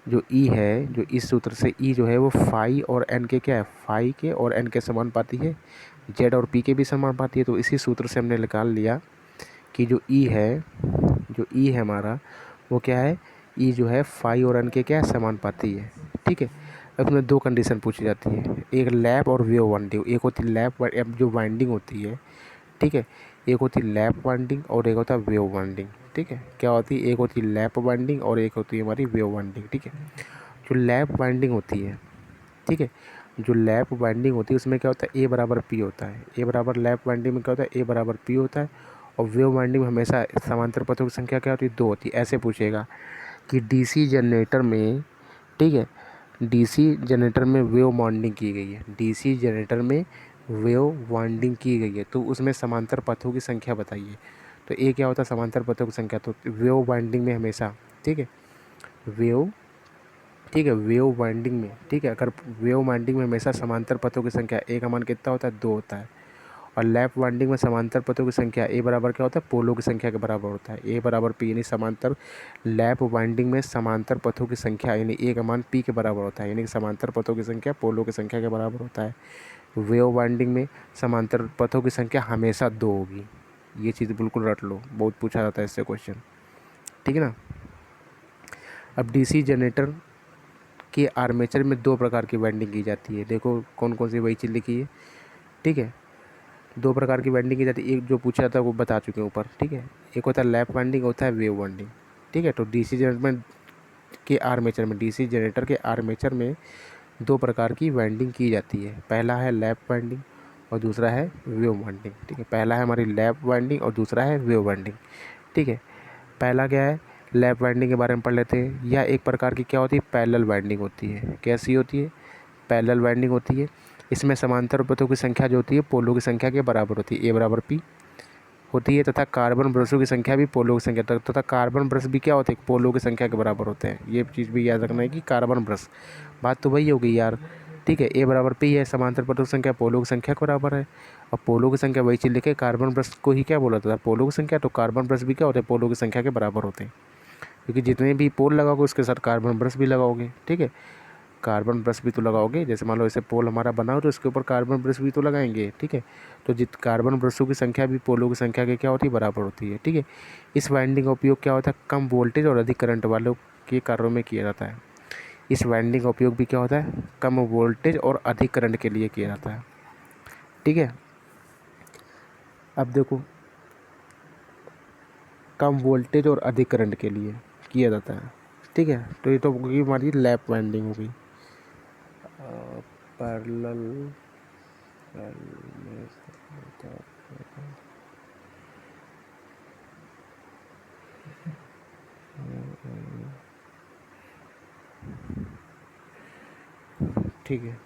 जो ई है, जो इस सूत्र से ई जो है वो फाई और एन के क्या है, फाई के और एन के समानुपाती है, जेड और पी के भी समानुपाती है। तो इसी सूत्र से हमने निकाल लिया कि जो ई है, जो ई है हमारा, वो क्या है, ई जो है फाई और एन के क्या है, समानुपाती है, ठीक है। अब इसमें दो कंडीशन पूछी जाती है, एक लैप और वेव वाइंडिंग। एक होती है लैप जो वाइंडिंग होती है, ठीक है, एक होती है लैप वाइंडिंग और एक होता है वेव वाइंडिंग, ठीक है। क्या होती है, एक होती है लैप वाइंडिंग और एक होती है हमारी वेव वाइंडिंग, ठीक है। जो लैप वाइंडिंग होती है, ठीक है, जो लैप वाइंडिंग होती है उसमें क्या होता है, ए बराबर पी होता है। ए बराबर लैप वाइंडिंग में क्या होता है, ए बराबर पी होता है। और वेव वाइंडिंग में हमेशा समांतर पथों की संख्या क्या होती है, 2 होती है। ऐसे पूछेगा कि DC जनरेटर में, ठीक है, DC जनरेटर में वेव वाइंडिंग की गई है, DC जनरेटर में वेव वाइंडिंग की गई है, तो उसमें समांतर पथों की संख्या बताइए। तो ए क्या होता है, समांतर पथों की संख्या। तो वेव वाइंडिंग में हमेशा, ठीक है, वेव, ठीक है, वेव वाइंडिंग में, ठीक है, अगर वेव वाइंडिंग में हमेशा समांतर पथों की संख्या ए का मान कितना होता है, 2 होता है। और लैप वाइंडिंग में समांतर पथों की संख्या ए बराबर क्या होता है, पोलों की संख्या के बराबर होता है। ए बराबर पी, यानी समांतर, लैप वाइंडिंग में समांतर पथों की संख्या यानी ए का मान पी के बराबर होता है, यानी कि समांतर पथों की संख्या पोलों की संख्या के बराबर होता है। वेव वाइंडिंग में समांतर पथों की संख्या हमेशा 2 होगी। ये चीज़ बिल्कुल रट लो, बहुत पूछा जाता है इससे क्वेश्चन, ठीक है ना। अब DC जनरेटर के आर्मेचर में 2 प्रकार की वाइंडिंग की जाती है। देखो कौन कौन सी, वही चीज़ लिखी है, ठीक है। 2 प्रकार की वाइंडिंग की जाती है, एक जो पूछा था वो बता चुके हैं ऊपर, ठीक है। एक होता है लैप वाइंडिंग, होता है वेव वाइंडिंग, ठीक है। तो DC जनरेटर के आर्मेचर में, DC जनरेटर के आर्मेचर में 2 प्रकार की वाइंडिंग की जाती है। पहला है लैप वाइंडिंग और दूसरा है वेव वाइंडिंग, ठीक है। पहला है हमारी लैप वाइंडिंग और दूसरा है वेव वाइंडिंग, ठीक है। पहला क्या है, लैप वाइंडिंग के बारे में पढ़ लेते हैं। या एक प्रकार की क्या होती है, पैरेलल वाइंडिंग होती है। कैसी होती है, पैरेलल वाइंडिंग होती है। इसमें समांतर पथों की संख्या जो होती है पोलों की संख्या के बराबर होती है, ए बराबर पी होती है, तथा कार्बन ब्रशों की संख्या भी पोलों की संख्या, तथा कार्बन ब्रश भी क्या होते हैं, पोलों की संख्या के बराबर होते हैं। ये चीज़ भी याद रखना है कि कार्बन ब्रश, बात तो वही होगी यार, ठीक है। ए बराबर पी है, समांतर पथों की संख्या पोलों की संख्या के बराबर है। और पोलों की संख्या वही चीज़ लिखे, कार्बन ब्रश को ही क्या बोला था, पोलों की संख्या। तो कार्बन ब्रश भी क्या होते हैं, पोलों की संख्या के बराबर होते हैं, क्योंकि जितने भी पोल लगाओगे उसके साथ कार्बन ब्रश भी लगाओगे, ठीक है। कार्बन ब्रश भी तो लगाओगे, जैसे मान लो ऐसे पोल हमारा बना हो तो इसके ऊपर कार्बन ब्रश भी तो लगाएंगे, ठीक है। तो जित कार्बन ब्रशों की संख्या भी पोलों की संख्या के क्या होती है, बराबर होती है, ठीक है। इस वाइंडिंग का उपयोग क्या होता है, कम वोल्टेज और अधिक करंट वालों के कार्यों में किया जाता है। इस वाइंडिंग का उपयोग भी क्या होता है, कम वोल्टेज और अधिक करंट के लिए किया जाता है, ठीक है। अब देखो, कम वोल्टेज और अधिक करंट के लिए किया जाता है, ठीक है। तो ये तो होगी हमारी लैप वाइंडिंग होगी। पैरेलल, ठीक है।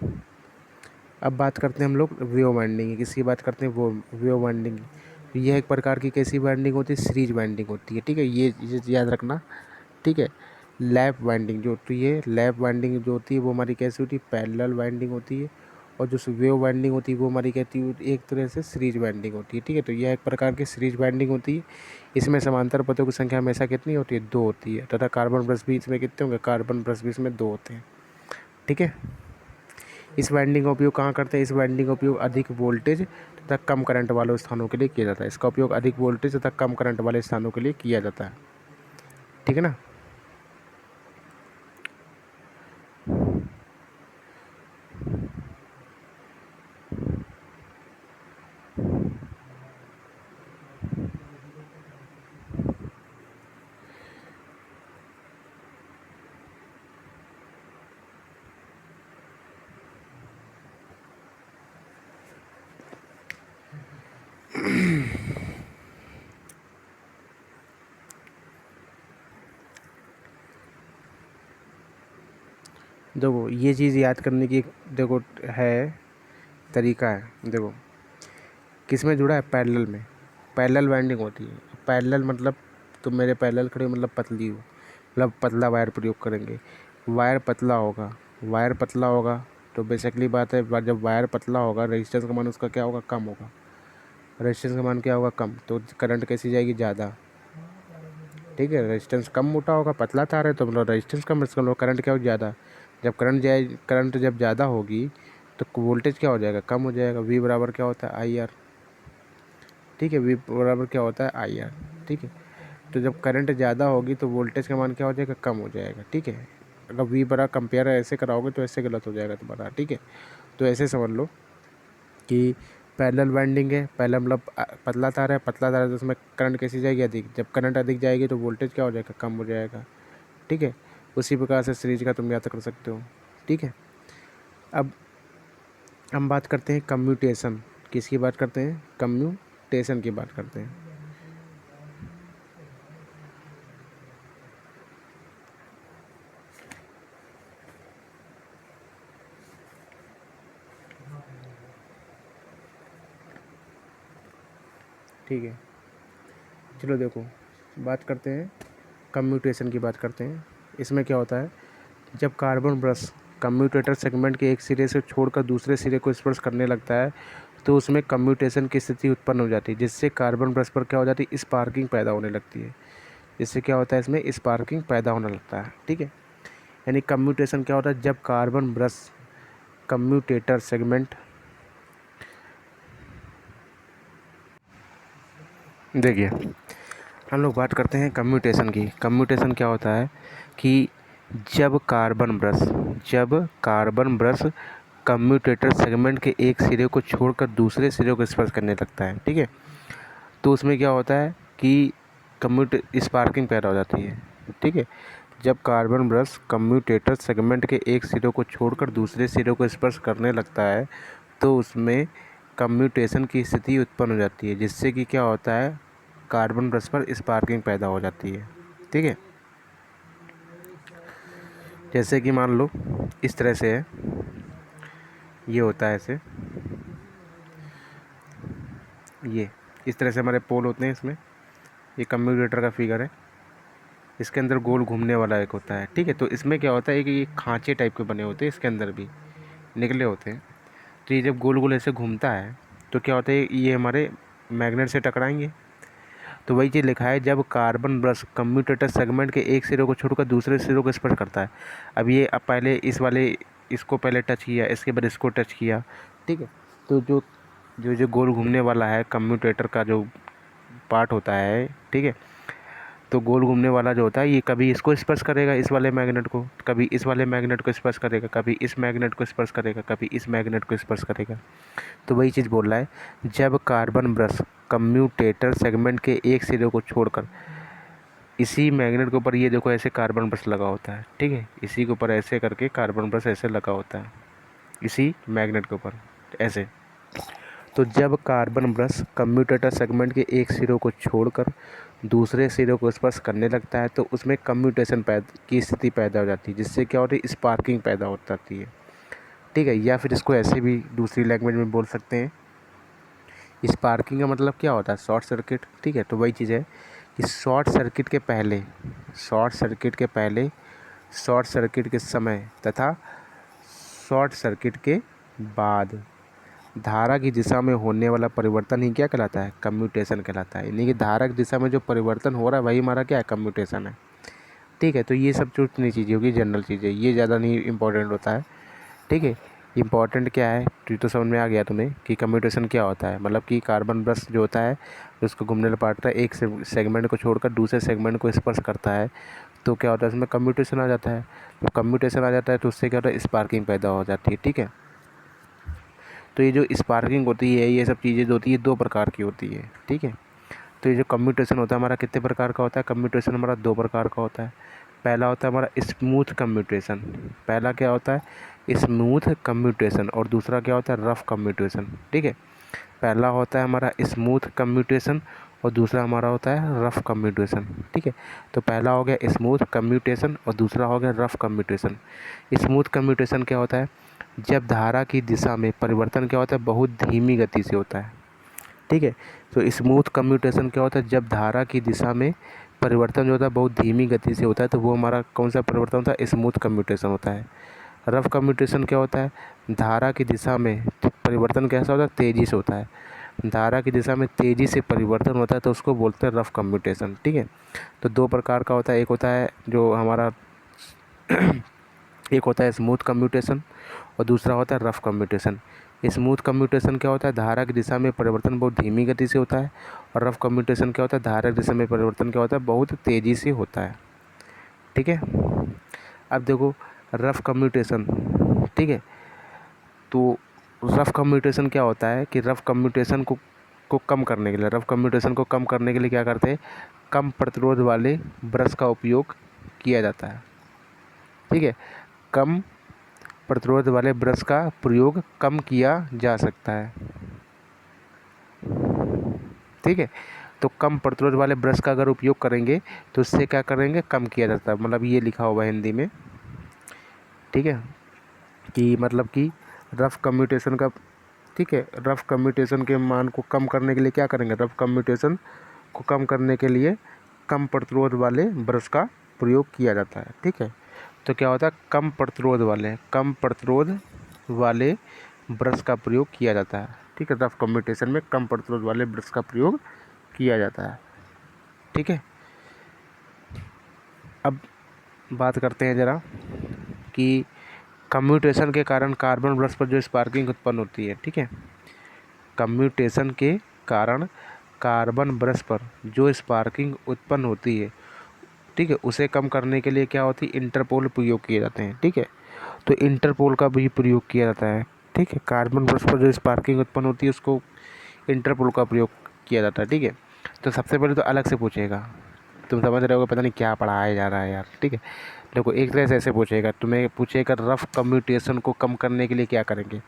अब बात करते हैं हम लोग वेव वाइंडिंग की, किसकी बात करते हैं, वो वेव वाइंडिंग। यह एक प्रकार की कैसी वाइंडिंग होती है, सीरीज वाइंडिंग होती है, ठीक है। ये याद रखना, ठीक है। लैप वाइंडिंग जो होती है, लैप वाइंडिंग जो होती है वो हमारी कैसी होती है, पैरेलल वाइंडिंग होती है। और जो वेव वाइंडिंग होती है वो हमारी कहती है एक तरह से सीरीज वाइंडिंग होती है। ठीक है, तो यह एक प्रकार की सीरीज वाइंडिंग होती है। इसमें समांतर पथों की संख्या हमेशा कितनी होती है? 2 होती है। तथा कार्बन ब्रश भी इसमें कितने होंगे? कार्बन ब्रश भी इसमें 2 होते हैं। ठीक है, इस वाइंडिंग का उपयोग कहाँ करते हैं? इस वाइंडिंग का उपयोग अधिक वोल्टेज तथा कम करंट वाले स्थानों के लिए किया जाता है। इसका उपयोग अधिक वोल्टेज तथा कम करंट वाले स्थानों के लिए किया जाता है। ठीक है ना। देखो ये चीज़ याद करने की देखो है तरीका है। देखो किस में जुड़ा है? पैरेलल में। पैरेलल वाइंडिंग होती है। पैरेलल मतलब तो मेरे पैरेलल खड़े मतलब पतली हो, मतलब पतला वायर प्रयोग करेंगे। वायर पतला होगा, वायर पतला होगा तो बेसिकली बात है, जब वायर पतला होगा रेजिस्टेंस का मान उसका क्या होगा? कम होगा। रेजिस्टेंस का मान क्या होगा? कम। तो करंट कैसी जाएगी? ज़्यादा। ठीक है, रेजिस्टेंस कम मोटा होगा, पतला तार है तो मतलब रेजिस्टेंस कम, इसका मतलब करंट क्या हो? ज़्यादा। जब करंट जब ज़्यादा होगी तो वोल्टेज क्या हो जाएगा? कम हो जाएगा। वी बराबर क्या होता है? I R. ठीक है, वी बराबर क्या होता है? I R. ठीक है, तो जब करंट ज़्यादा होगी तो वोल्टेज का मान क्या हो जाएगा? कम हो जाएगा। ठीक है, अगर वी बराबर कंपेयर ऐसे कराओगे तो ऐसे गलत हो जाएगा तुम्हारा। ठीक है, तो ऐसे समझ लो कि पैरेलल वाइंडिंग है। पहला मतलब पतला तार है, पतला तार है तो उसमें करंट कैसी जाएगी? अधिक। जब करंट अधिक जाएगी तो वोल्टेज क्या हो जाएगा? कम हो जाएगा। ठीक है, उसी प्रकार से सीरीज का तुम याद कर सकते हो। ठीक है, अब हम बात करते हैं कम्यूटेशन। किसकी बात करते हैं? कम्यूटेशन की बात करते हैं। ठीक है, चलो देखो बात करते हैं कम्यूटेशन की बात करते हैं। इसमें क्या होता है? जब कार्बन ब्रश कम्यूटेटर सेगमेंट के एक सिरे से छोड़कर दूसरे सिरे को स्पर्श करने लगता है तो उसमें कम्यूटेशन की स्थिति उत्पन्न हो जाती है, जिससे कार्बन ब्रश पर क्या हो जाती है? स्पार्किंग पैदा होने लगती है। जिससे क्या होता है? इसमें स्पार्किंग पैदा होने लगता है। ठीक है, यानी कम्यूटेशन क्या होता है? जब कार्बन ब्रश कम्यूटेटर सेगमेंट, देखिए हम लोग बात करते हैं कम्यूटेशन की। कम्यूटेशन क्या होता है कि जब कार्बन ब्रश कम्यूटेटर सेगमेंट के एक सिरे को छोड़कर दूसरे सिरे को स्पर्श करने लगता है। ठीक है, तो उसमें क्या होता है कि स्पार्किंग पैदा हो जाती है। ठीक है, जब कार्बन ब्रश कम्यूटेटर सेगमेंट के एक सिरे को छोड़कर दूसरे सिरे को स्पर्श करने लगता है तो उसमें कम्यूटेशन की स्थिति उत्पन्न हो जाती है, जिससे कि क्या होता है? कार्बन ब्रश पर स्पार्किंग पैदा हो जाती है। ठीक है, जैसे कि मान लो इस तरह से है, ये होता है ऐसे, ये इस तरह से हमारे पोल होते हैं। इसमें ये कम्यूटेटर का फिगर है, इसके अंदर गोल घूमने वाला एक होता है। ठीक है, तो इसमें क्या होता है कि ये खांचे टाइप के बने होते हैं, इसके अंदर भी निकले होते हैं। तो ये जब गोल गोल ऐसे घूमता है तो क्या होता है? ये हमारे मैग्नेट से टकराएंगे। तो वही चीज़ लिखा है, जब कार्बन ब्रश कम्यूटेटर सेगमेंट के एक सिरे को छोड़कर दूसरे सिरे को स्पर्श करता है। अब पहले इसको पहले टच किया, इसके बाद इसको टच किया। ठीक है, तो जो जो जो गोल घूमने वाला है कम्यूटेटर का जो पार्ट होता है, ठीक है, तो गोल घूमने वाला जो होता है ये कभी इसको स्पर्श करेगा, इस वाले मैग्नेट को, कभी इस वाले मैग्नेट को स्पर्श करेगा, कभी इस मैग्नेट को स्पर्श करेगा, कभी इस मैग्नेट को स्पर्श करेगा। तो वही चीज़ बोल रहा है, जब कार्बन ब्रश कम्यूटेटर सेगमेंट के एक सिरे को छोड़कर इसी मैग्नेट के ऊपर, ये देखो ऐसे कार्बन ब्रश लगा होता है। ठीक है, इसी के ऊपर ऐसे करके कार्बन ब्रश ऐसे लगा होता है, इसी मैग्नेट के ऊपर ऐसे। तो जब कार्बन ब्रश कम्यूटेटर सेगमेंट के एक सिरों को छोड़कर दूसरे सिरों को स्पर्श करने लगता है तो उसमें कम्यूटेशन की स्थिति पैदा हो जाती है, जिससे क्या होती है? स्पार्किंग पैदा हो जाती है। ठीक है, या फिर इसको ऐसे भी दूसरी लैंग्वेज में बोल सकते हैं, स्पार्किंग का मतलब क्या होता है? Short circuit. ठीक है, तो वही चीज़ है कि शॉर्ट सर्किट के पहले, शॉर्ट सर्किट के समय तथा शॉर्ट सर्किट के बाद धारा की दिशा में होने वाला परिवर्तन ही क्या कहलाता है? कम्यूटेशन कहलाता है। यानी कि धारा की दिशा में जो परिवर्तन हो रहा है वही हमारा क्या है? कम्यूटेशन है। ठीक है, तो ये सब जो इतनी चीज़ें होगी जनरल चीज़ें, ये ज़्यादा नहीं इंपॉर्टेंट होता है। ठीक है, इंपॉर्टेंट क्या है तो समझ में आ गया तुम्हें कि कम्यूटेशन क्या होता है। मतलब कि कार्बन ब्रश जो होता है उसको घूमने लपाटता है, एक सेगमेंट को छोड़कर दूसरे सेगमेंट को स्पर्श करता है, तो क्या होता है इसमें कम्यूटेशन आ जाता है। तो कम्यूटेशन आ जाता है तो उससे क्या होता है? स्पार्किंग पैदा हो जाती है। ठीक है, तो ये जो स्पार्किंग होती है, ये सब चीज़ें जो होती है 2 प्रकार की होती है। ठीक है, तो ये जो कम्यूटेशन होता है हमारा कितने प्रकार का होता है? कम्यूटेशन हमारा 2 प्रकार का होता है। पहला होता है हमारा स्मूथ कम्यूटेशन। पहला क्या होता है? Smooth commutation. और दूसरा क्या होता है? Rough commutation. ठीक है, पहला होता है हमारा स्मूथ कम्यूटेशन और दूसरा हमारा होता है रफ कम्यूटेशन। ठीक है, तो पहला हो गया स्मूथ कम्यूटेशन और दूसरा हो गया रफ कम्यूटेशन। स्मूथ कम्यूटेशन क्या होता है? जब धारा की दिशा में परिवर्तन क्या होता है? बहुत धीमी गति से होता है। ठीक है, तो स्मूथ कम्यूटेशन क्या होता है? जब धारा की दिशा में परिवर्तन जो होता है बहुत धीमी गति से होता है, तो वो हमारा कौन सा परिवर्तन होता है? स्मूथ कम्यूटेशन होता है। रफ कम्यूटेशन क्या होता है? धारा की दिशा में परिवर्तन कैसा होता है? तेज़ी से होता है। धारा की दिशा में तेज़ी से परिवर्तन होता है तो उसको बोलते हैं रफ कम्यूटेशन। ठीक है, तो 2 प्रकार का होता है। एक होता है जो हमारा एक होता है स्मूथ कम्यूटेशन और दूसरा होता है रफ कम्यूटेशन। स्मूथ कम्यूटेशन क्या होता है? धारा की दिशा में परिवर्तन बहुत धीमी गति से होता है। और रफ कम्यूटेशन क्या होता है? धारा की दिशा में परिवर्तन क्या होता है? बहुत तेज़ी से होता है। ठीक है, अब देखो रफ कम्यूटेशन। ठीक है, तो रफ कम्यूटेशन क्या होता है कि रफ कम्यूटेशन को कम करने के लिए, रफ कम्यूटेशन को कम करने के लिए क्या करते हैं? कम प्रतिरोध वाले ब्रश का उपयोग किया जाता है। ठीक है, कम प्रतिरोध वाले ब्रश का प्रयोग कम किया जा सकता है। ठीक है, तो कम प्रतिरोध वाले ब्रश का अगर उपयोग करेंगे तो उससे क्या करेंगे? कम किया जाता है। मतलब ये लिखा हुआ है हिंदी में। ठीक है, कि मतलब कि रफ कम्यूटेशन का, ठीक है, रफ कम्यूटेशन के मान को कम करने के लिए क्या करेंगे? रफ कम्यूटेशन को कम करने के लिए कम प्रतिरोध वाले ब्रश का प्रयोग किया जाता है। ठीक है, तो क्या होता है? कम प्रतिरोध वाले ब्रश का प्रयोग किया जाता है। ठीक है, रफ कम्यूटेशन में कम प्रतिरोध वाले ब्रश का प्रयोग किया जाता है। ठीक है, अब बात करते हैं ज़रा कि कम्यूटेशन के कारण कार्बन ब्रश पर जो स्पार्किंग उत्पन्न होती है। ठीक है, कम्यूटेशन के कारण कार्बन ब्रश पर जो स्पार्किंग उत्पन्न होती है, ठीक है, उसे कम करने के लिए क्या होती है? इंटरपोल प्रयोग किए जाते हैं। ठीक है, तो इंटरपोल का भी प्रयोग किया जाता है। ठीक है, कार्बन ब्रश पर जो स्पार्किंग उत्पन्न होती है उसको इंटरपोल का प्रयोग किया जाता है। ठीक है, तो सबसे पहले तो अलग से पूछेगा, तुम समझ रहे हो पता नहीं क्या पढ़ाया जा रहा है यार। ठीक है, देखो एक तरह से ऐसे पूछेगा, तुम्हें पूछेगा रफ कम्यूटेशन को कम करने के लिए क्या करेंगे?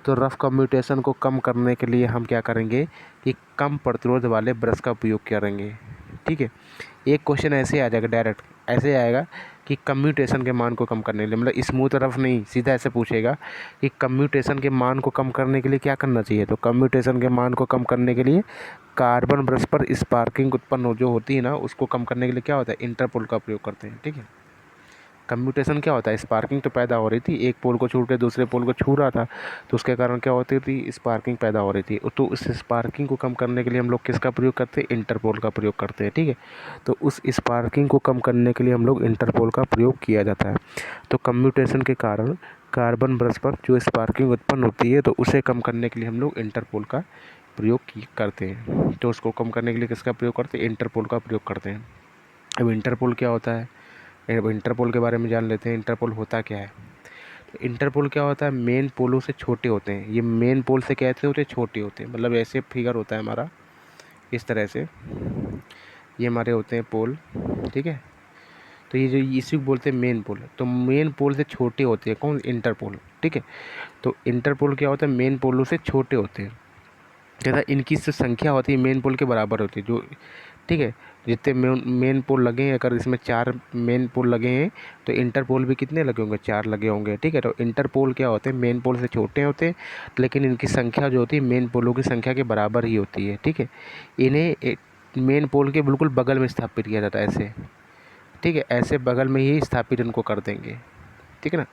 तो रफ कम्यूटेशन को कम करने के लिए हम क्या करेंगे कि कम प्रतिरोध वाले ब्रश का उपयोग करेंगे। ठीक है, एक क्वेश्चन ऐसे आ जाएगा, डायरेक्ट ऐसे आएगा कि कम्यूटेशन के मान को कम करने के लिए, मतलब स्मूथ रफ नहीं, सीधा ऐसे पूछेगा कि कम्यूटेशन के मान को कम करने के लिए क्या करना चाहिए। तो कम्यूटेशन के मान को कम करने के लिए कार्बन ब्रश पर स्पार्किंग उत्पन्न जो होती है ना, उसको कम करने के लिए क्या होता है? इंटरपोल का प्रयोग करते हैं। ठीक है, कम्यूटेशन क्या होता है? स्पार्किंग तो पैदा हो रही थी, एक पोल को छोड़ के दूसरे पोल को छू रहा था, तो उसके कारण क्या होती थी? स्पार्किंग पैदा हो रही थी। तो उस स्पार्किंग को कम करने के लिए हम लोग किसका प्रयोग करते हैं? इंटरपोल का प्रयोग करते हैं। ठीक है, तो उस स्पार्किंग को कम करने के लिए हम लोग इंटरपोल का प्रयोग किया जाता है। तो कम्यूटेशन के कारण कार्बन ब्रश पर जो स्पार्किंग उत्पन्न होती है तो उसे कम करने के लिए हम लोग इंटरपोल का प्रयोग करते हैं। तो उसको कम करने के लिए किसका प्रयोग करते हैं? इंटरपोल का प्रयोग करते हैं। अब इंटरपोल क्या होता है? अब इंटरपोल के बारे में जान लेते हैं। इंटरपोल होता क्या है? तो इंटरपोल क्या होता है? मेन पोलों से छोटे होते हैं। ये मेन पोल से कैसे होते हैं? छोटे होते हैं। मतलब ऐसे फिगर होता है हमारा, इस तरह से ये हमारे होते हैं पोल। ठीक है, तो ये जो इसी को बोलते हैं मेन पोल। तो मेन पोल से छोटे होते हैं कौन? इंटरपोल। ठीक है, तो इंटरपोल क्या होता है? मेन पोलों से छोटे होते हैं तथा इनकी जो संख्या होती है मेन पोल के बराबर होती है। जो, ठीक है, जितने मेन पोल लगे हैं, अगर इसमें 4 मेन पोल लगे हैं तो इंटरपोल भी कितने लगे होंगे? 4 लगे होंगे। ठीक है, तो इंटरपोल क्या होते हैं? मेन पोल से छोटे होते हैं लेकिन इनकी संख्या जो होती है मेन पोलों की संख्या के बराबर ही होती है। ठीक है, इन्हें मेन पोल के बिल्कुल बगल में स्थापित किया जाता है ऐसे। ठीक है, ऐसे बगल में ही स्थापित इनको कर देंगे। ठीक है ना,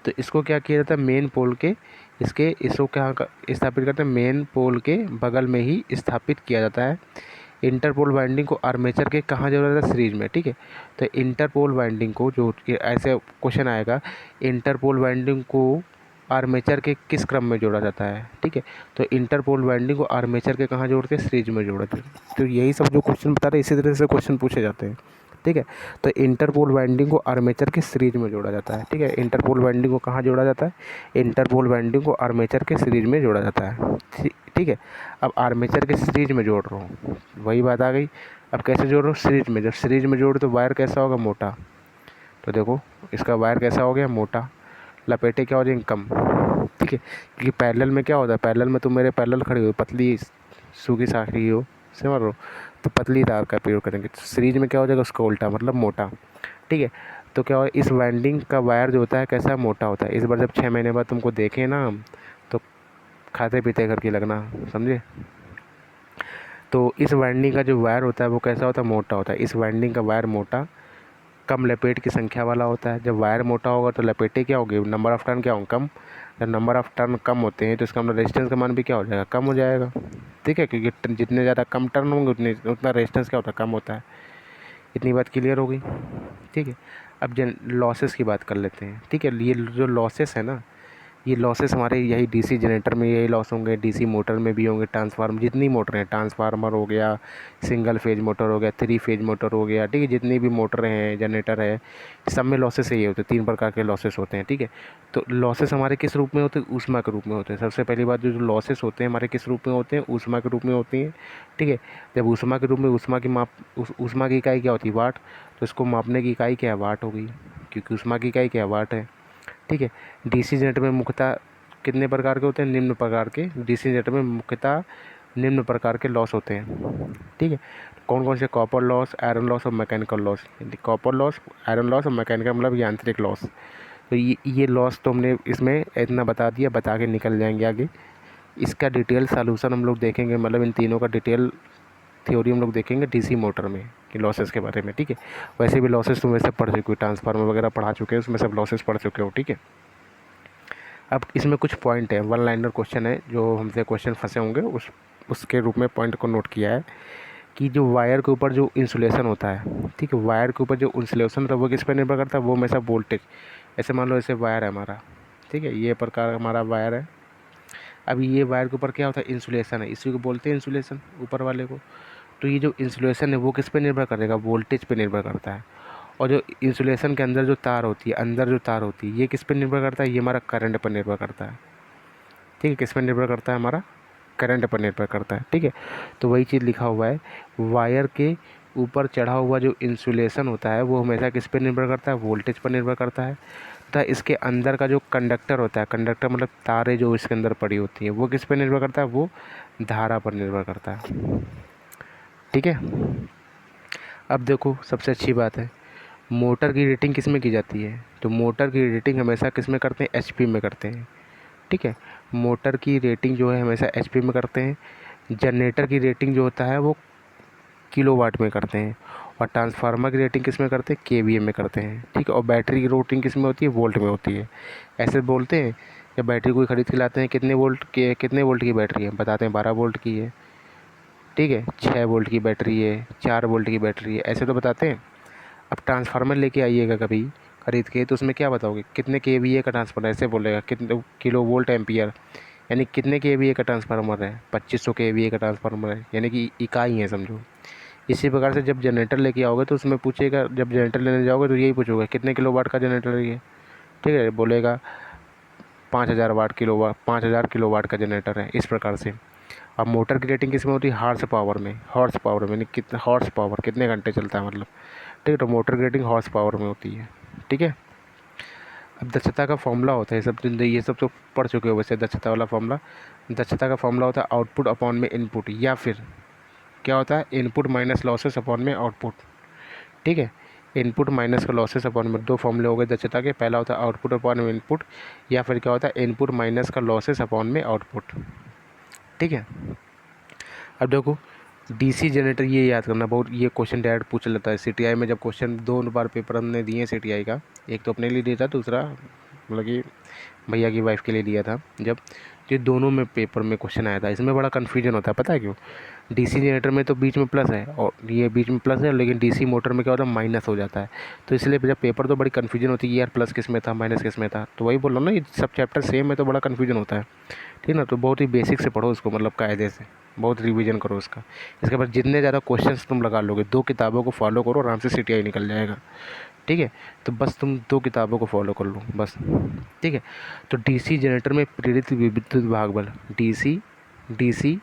तो इसको क्या किया जाता है? मेन पोल के इसको क्या स्थापित करते हैं, मेन पोल के बगल में ही स्थापित किया जाता है। इंटरपोल वाइंडिंग को आर्मेचर के कहाँ जोड़ा जाता है, सीरीज में। ठीक है, तो इंटरपोल वाइंडिंग को, जो ऐसे क्वेश्चन आएगा, इंटरपोल वाइंडिंग को आर्मेचर के किस क्रम में जोड़ा जाता है। ठीक है, तो इंटरपोल वाइंडिंग को आर्मेचर के कहाँ जोड़ते हैं, सीरीज में जोड़ते हैं। तो यही सब जो क्वेश्चन बता रहे हैं, इसी तरह से क्वेश्चन पूछे जाते हैं। ठीक है, तो इंटरपोल वाइंडिंग को आर्मेचर के सीरीज में जोड़ा जाता है। ठीक है, इंटरपोल वाइंडिंग को कहाँ जोड़ा जाता है, इंटरपोल वाइंडिंग को आर्मेचर के सीरीज में जोड़ा जाता है। ठीक है, अब आर्मेचर के सीरीज में जोड़ रहा हूँ, वही बात आ गई। अब कैसे जोड़ रहा हूँ, सीरीज में। जब सीरीज में जोड़ तो वायर कैसा होगा, मोटा। तो देखो इसका वायर कैसा हो गया, मोटा। लपेटे क्या हो जाएंगे, कम। ठीक है, क्योंकि पैरेलल में क्या होता है, पैरेलल में तुम मेरे पैरेलल खड़ी हो, पतली सूखी साखी हो, समझ लो, तो पतली तार का प्रयोग करेंगे। तो सीरीज में क्या हो जाएगा, उसका उल्टा, मतलब मोटा। ठीक है, तो क्या हो, इस वाइंडिंग का वायर जो होता है कैसा, मोटा होता है। इस बार जब 6 महीने बाद तुमको देखें ना हम, तो खाते पीते करके लगना, समझे। तो इस वाइंडिंग का जो वायर होता है वो कैसा होता है, मोटा होता है। इस वाइंडिंग का वायर मोटा, कम लपेट की संख्या वाला होता है। जब वायर मोटा होगा तो लपेटे क्या होगी, नंबर ऑफ टर्न क्या होंगे, कम। जब नंबर ऑफ टर्न कम होते हैं तो इसका मतलब रेजिस्टेंस का मान भी क्या हो जाएगा, कम हो जाएगा। ठीक है, क्योंकि जितने ज़्यादा कम टर्न होंगे उतना रेजिस्टेंस क्या होता है, कम होता है। इतनी बात क्लियर हो गई। ठीक है, अब लॉसेस की बात कर लेते हैं। ठीक है, ये जो लॉसेस है ना, ये लॉसेस हमारे यही डीसी जनरेटर में यही लॉस होंगे, डीसी मोटर में भी होंगे, ट्रांसफार्मर, जितनी मोटर हैं, ट्रांसफार्मर हो गया, सिंगल फेज मोटर हो गया, 3 फेज मोटर हो गया। ठीक है, जितनी भी मोटर हैं, जनरेटर है, सब में लॉसेस यही होते हैं। 3 प्रकार के लॉसेस होते हैं। ठीक है, तो लॉसेस हमारे किस रूप में होते हैं, ऊष्मा के रूप में होते हैं। सबसे पहली बात, जो लॉसेस होते हैं हमारे किस रूप में होते हैं, ऊष्मा के रूप में होती हैं। ठीक है, जब ऊष्मा के रूप में, ऊष्मा की इकाई क्या होती है, वाट। तो इसको मापने की इकाई क्या है, वाट हो गई, क्योंकि ऊष्मा की इकाई क्या है, वाट है। ठीक है, डीसी जनरेटर में मुख्यतः कितने प्रकार के होते हैं, निम्न प्रकार के। डीसी जनरेटर में मुख्यतः निम्न प्रकार के लॉस होते हैं। ठीक है, कौन कौन से, कॉपर लॉस, आयरन लॉस और mechanical loss. Copper loss, iron loss और मैकेनिकल मतलब यांत्रिक लॉस। तो ये लॉस तो हमने इसमें इतना बता दिया, बता के निकल जाएंगे आगे। इसका डिटेल सॉल्यूशन हम लोग देखेंगे, मतलब इन तीनों का डिटेल थ्योरी हम लोग देखेंगे डीसी मोटर में, कि लॉसेस के बारे में। ठीक है, वैसे भी लॉसेस तुम वैसे पढ़ चुके हो, ट्रांसफार्मर वगैरह पढ़ा चुके हो, उसमें सब लॉसेस पढ़ चुके हो। ठीक है, अब इसमें कुछ पॉइंट है, 1 लाइनर क्वेश्चन है, जो हमसे क्वेश्चन फंसे होंगे उसके रूप में पॉइंट को नोट किया है, कि जो वायर के ऊपर जो इंसुलेशन होता है। ठीक है, वायर के ऊपर जो इंसुलेशन होता है वो किस पर निर्भर करता है, वो हमेशा वोल्टेज। ऐसे मान लो ऐसे वायर है हमारा, ठीक है, ये प्रकार हमारा वायर है। अब ये वायर के ऊपर क्या होता है, इंसुलेशन है, इसी को बोलते हैं इंसुलेशन, ऊपर वाले को। तो ये जो इंसुलेशन है वो किस पे निर्भर करेगा, वोल्टेज पे निर्भर करता है। और जो इंसुलेशन के अंदर जो तार होती है, ये किस पे निर्भर करता है, ये हमारा करंट पर निर्भर करता है। ठीक है, किस पर निर्भर करता है, हमारा करंट पर निर्भर करता है। ठीक है, तो वही चीज़ लिखा हुआ है, वायर के ऊपर चढ़ा हुआ जो इंसुलेशन होता है वो हमेशा किस पर निर्भर करता है, वोल्टेज पर निर्भर करता है। तथा इसके अंदर का जो कंडक्टर होता है, कंडक्टर मतलब तारें जो इसके अंदर पड़ी होती हैं, वो किस पर निर्भर करता है, वो धारा पर निर्भर करता है। ठीक है, अब देखो सबसे अच्छी बात है, मोटर की रेटिंग किस में की जाती है, तो मोटर की रेटिंग हमेशा किस में करते हैं, एचपी में करते हैं। ठीक है, मोटर की रेटिंग जो है हमेशा एचपी में करते हैं। जनरेटर की रेटिंग जो होता है वो किलोवाट में करते हैं। और ट्रांसफार्मर की रेटिंग किस में करते हैं, केवीए में करते हैं। ठीक है, और बैटरी की रेटिंग किस में होती है, वोल्ट में होती है। ऐसे बोलते हैं, जब बैटरी कोई खरीद के लाते हैं, कितने वोल्ट की बैटरी है, बताते हैं 12 वोल्ट की है। ठीक है, 6 वोल्ट की बैटरी है, 4 वोल्ट की बैटरी है, ऐसे तो बताते हैं। अब ट्रांसफार्मर लेके आइएगा कभी खरीद के, तो उसमें क्या बताओगे, कितने केवीए का ट्रांसफार्मर, ऐसे बोलेगा कितने किलो वोल्ट एम्पियर, यानी कितने केवीए का ट्रांसफार्मर है, 2500 केवीए का ट्रांसफार्मर है, यानी कि इकाई है समझो। इसी प्रकार से जब जनरेटर लेके आओगे तो उसमें पूछेगा, जब जनरेटर लेने जाओगे तो यही पूछोगे कितने किलो वाट का जनरेटर है ये। ठीक है, बोलेगा 5000 किलो वाट का जनरेटर है, इस प्रकार से। अब मोटर की रेटिंग किस में होती है, हॉर्स पावर में, यानी कितना हॉर्स पावर, कितने घंटे चलता है मतलब। ठीक है, तो मोटर की रेटिंग हॉर्स पावर में होती है। ठीक है, अब दक्षता का फॉर्मूला होता है, ये सब तो पढ़ चुके हो वैसे, दक्षता वाला फॉर्मूला। दक्षता का फॉर्मूला होता है आउटपुट अपॉन में इनपुट, या फिर क्या होता है, इनपुट माइनस लॉसेस अपॉन में आउटपुट। ठीक है, इनपुट माइनस का लॉसेस अपॉन में, 2 फॉर्मूले हो गए दक्षता के, पहला होता है आउटपुट अपॉन में इनपुट, या फिर क्या होता है, इनपुट माइनस का लॉसेस अपॉन में आउटपुट। ठीक है, अब देखो डीसी जनरेटर, ये याद करना, बहुत ये क्वेश्चन डायरेक्ट पूछ लेता है सीटीआई में। जब क्वेश्चन 2 बार पेपर हमने दिए सीटीआई का, एक तो अपने लिए दिया था, दूसरा मतलब कि भैया की वाइफ के लिए लिया था जब, ये दोनों में पेपर में क्वेश्चन आया था। इसमें बड़ा कन्फ्यूजन होता है, पता है क्यों? डीसी जनरेटर में तो बीच में प्लस है और ये बीच में प्लस है, लेकिन डीसी मोटर में क्या होता है, माइनस हो जाता है। तो इसलिए जब पेपर तो बड़ी कन्फ्यूजन होती है कि यार प्लस किस में था, माइनस किस में था। तो वही बोल रहा हूँ ना, ये सब चैप्टर सेम है तो बड़ा कन्फ्यूजन होता है, ठीक ना। तो बहुत ही बेसिक से पढ़ो उसको, मतलब कायदे से बहुत रिवीजन करो उसका। इसके बाद जितने ज़्यादा क्वेश्चंस तुम लगा लोगे, 2 किताबों को फॉलो करो, आराम से सीटीआई निकल जाएगा, ठीक है। तो बस तुम 2 किताबों को फॉलो कर लो बस, ठीक है। तो डीसी जनरेटर में प्रेरित विद्युत भाग बल, डीसी डीसी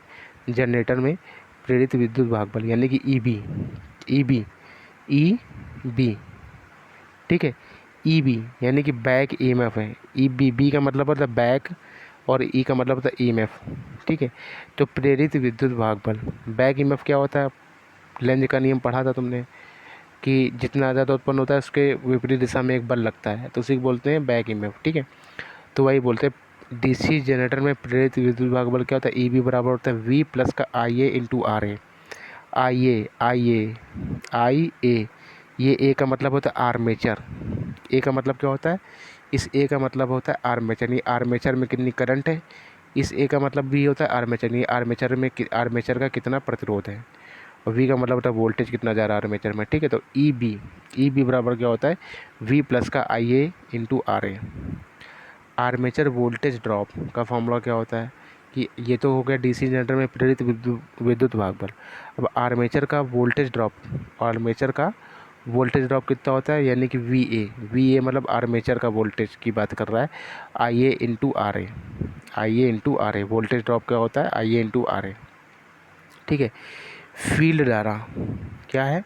जनरेटर में प्रेरित विद्युत भाग बल यानी कि ईबी, ईबी ईबी, ठीक है। ईबी यानी कि बैक ईएमएफ है। ईबी, बी का मतलब होता है बैक और ई का मतलब होता है ईएमएफ, ठीक है। तो प्रेरित विद्युत भाग बल, बैक ईएमएफ क्या होता है? लेंज का नियम पढ़ा था तुमने कि जितना ज़्यादा उत्पन्न होता है उसके विपरीत दिशा में एक बल लगता है, तो उसी को बोलते हैं बैक ईएमएफ, ठीक है। तो वही बोलते हैं डीसी जनरेटर में प्रेरित विद्युत भाग बल क्या होता है? ईबी बराबर होता है वी प्लस का I A into R A. I ए, ये ए का मतलब होता है आर्मेचर। ए का मतलब क्या होता है? इस ए का मतलब होता है आर्मेचर। ये आर्मेचर में कितनी करंट है, इस ए का मतलब भी होता है आर्मेचर। ये आर्मेचर में आर्मेचर का कितना प्रतिरोध है, और वी का मतलब होता है वोल्टेज कितना जा रहा है आर्मेचर में, ठीक है। तो ई बी बराबर क्या होता है? वी प्लस का I A into R A. Armature voltage drop का फॉर्मूला क्या होता है? कि ये तो हो गया डीसी जनरेटर में प्रेरित विद्युत भाग बल। अब आर्मेचर का वोल्टेज ड्रॉप, आर्मेचर का वोल्टेज ड्रॉप कितना होता है? यानी कि वी ए मतलब आर्मेचर का वोल्टेज की बात कर रहा है, I A into R A, I A into R A. Voltage drop क्या होता है? आई ए इंटू आर ए, ठीक है। फील्ड धारा क्या है?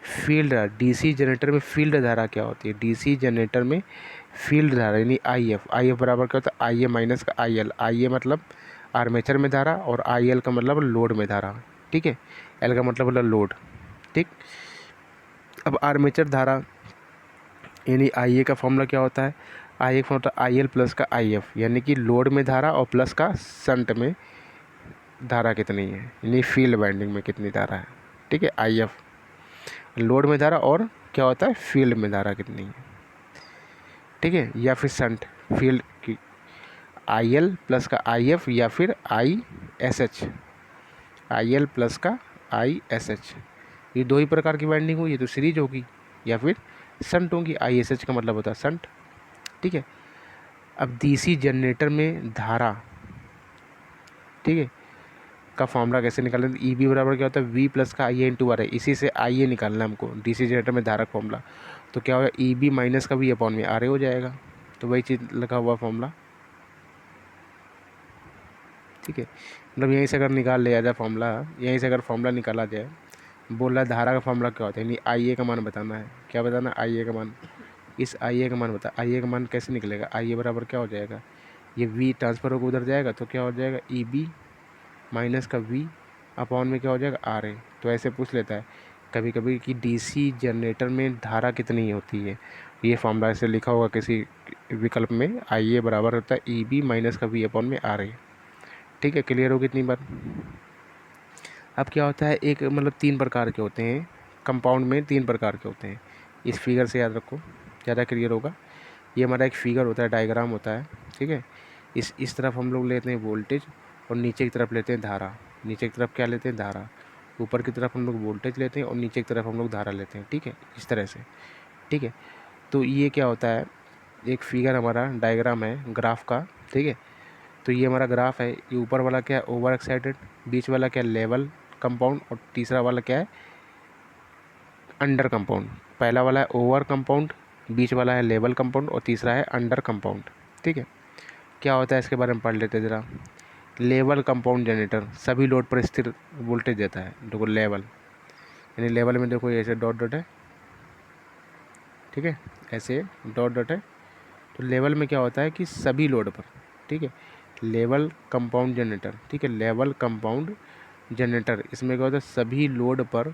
फील्ड धारा, डीसी जनरेटर में फील्ड धारा क्या होती है? डीसी जनरेटर में फील्ड धारा यानी आई एफ बराबर क्या होता है? आई ए माइनस का आई एल। आई ए मतलब आर्मेचर में धारा और आई एल का मतलब लोड में धारा, ठीक है। एल का मतलब होता है लोड, ठीक। अब आर्मेचर धारा यानी आई ए का फॉर्मूला क्या होता है? आई ए का फॉर्मूला आई एल प्लस का आई एफ, यानी कि लोड में धारा और प्लस का शंट में धारा कितनी है, यानी फील्ड वाइंडिंग में कितनी धारा है, ठीक है। आई एफ लोड में धारा और क्या होता है? फील्ड में धारा कितनी है, ठीक है। या फिर शंट फील्ड की आई एल प्लस का आई एफ, या फिर I S H, I L plus का आई एस एच। ये 2 ही प्रकार की वाइंडिंग हुई, ये तो सीरीज होगी या फिर शंट होगी। आई एस एच का मतलब होता है शंट, ठीक है। अब डीसी जनरेटर में धारा, ठीक है, का फॉर्मूला कैसे निकालें? ई बी बराबर क्या होता है? वी प्लस का आई ए इंटू आर है। इसी से आई ए निकालना है हमको, डीसी जनरेटर में धारा फॉर्मूला। तो क्या होगा? ई बी माइनस का वी अपॉन में आर ए हो जाएगा। तो वही चीज़ लगा हुआ फॉर्मूला, ठीक है। मतलब यहीं से अगर निकाल लिया जाए फॉर्मूला, यहीं से अगर फॉर्मूला निकाला जाए, बोल रहा है धारा का फॉर्मूला क्या होता है, यानी आई ए का मान बताना है। क्या बताना? आई ए का मान। इस आई ए का मान बता, आई ए का मान कैसे निकलेगा? आई ए बराबर क्या हो जाएगा? ये वी ट्रांसफर होकर उधर जाएगा तो क्या हो जाएगा? ई बी माइनस का वी अपॉन में क्या हो जाएगा? R A. तो ऐसे पूछ लेता है कभी कभी कि डीसी जनरेटर में धारा कितनी होती है, ये फॉर्मूला ऐसे लिखा होगा किसी विकल्प में, आई ए बराबर होता है ई बी माइनस का वी अपॉन में आर ए, ठीक है। क्लियर हो कितनी बार? अब क्या होता है, एक मतलब 3 प्रकार के होते हैं कंपाउंड में, 3 प्रकार के होते हैं। इस फिगर से याद रखो, ज़्यादा क्लियर होगा। ये हमारा एक फिगर होता है, डायग्राम होता है, ठीक है। इस तरफ हम लोग लेते हैं वोल्टेज और नीचे की तरफ लेते हैं धारा। नीचे की तरफ क्या लेते हैं? धारा। ऊपर की तरफ हम लोग वोल्टेज लेते हैं और नीचे की तरफ हम लोग धारा लेते हैं, ठीक है, इस तरह से, ठीक है। तो ये क्या होता है, एक फिगर हमारा डायग्राम है ग्राफ का, ठीक है। तो ये हमारा ग्राफ है। ये ऊपर वाला क्या है? Over excited. बीच वाला क्या है? Level compound. और तीसरा वाला क्या है? Under compound. पहला वाला है ओवर कंपाउंड, बीच वाला है लेवल कंपाउंड और तीसरा है अंडर कंपाउंड, ठीक है। क्या होता है इसके बारे में पढ़ लेते हैं ज़रा। लेवल कंपाउंड जनरेटर सभी लोड पर स्थिर वोल्टेज देता है। देखो लेवल, यानी लेवल में देखो ऐसे डॉट डॉट है, ठीक है, ऐसे डॉट डॉट है। तो लेवल में क्या होता है कि सभी लोड पर, ठीक है, लेवल कंपाउंड जनरेटर, ठीक है, लेवल कंपाउंड जनरेटर, इसमें क्या होता है? सभी लोड पर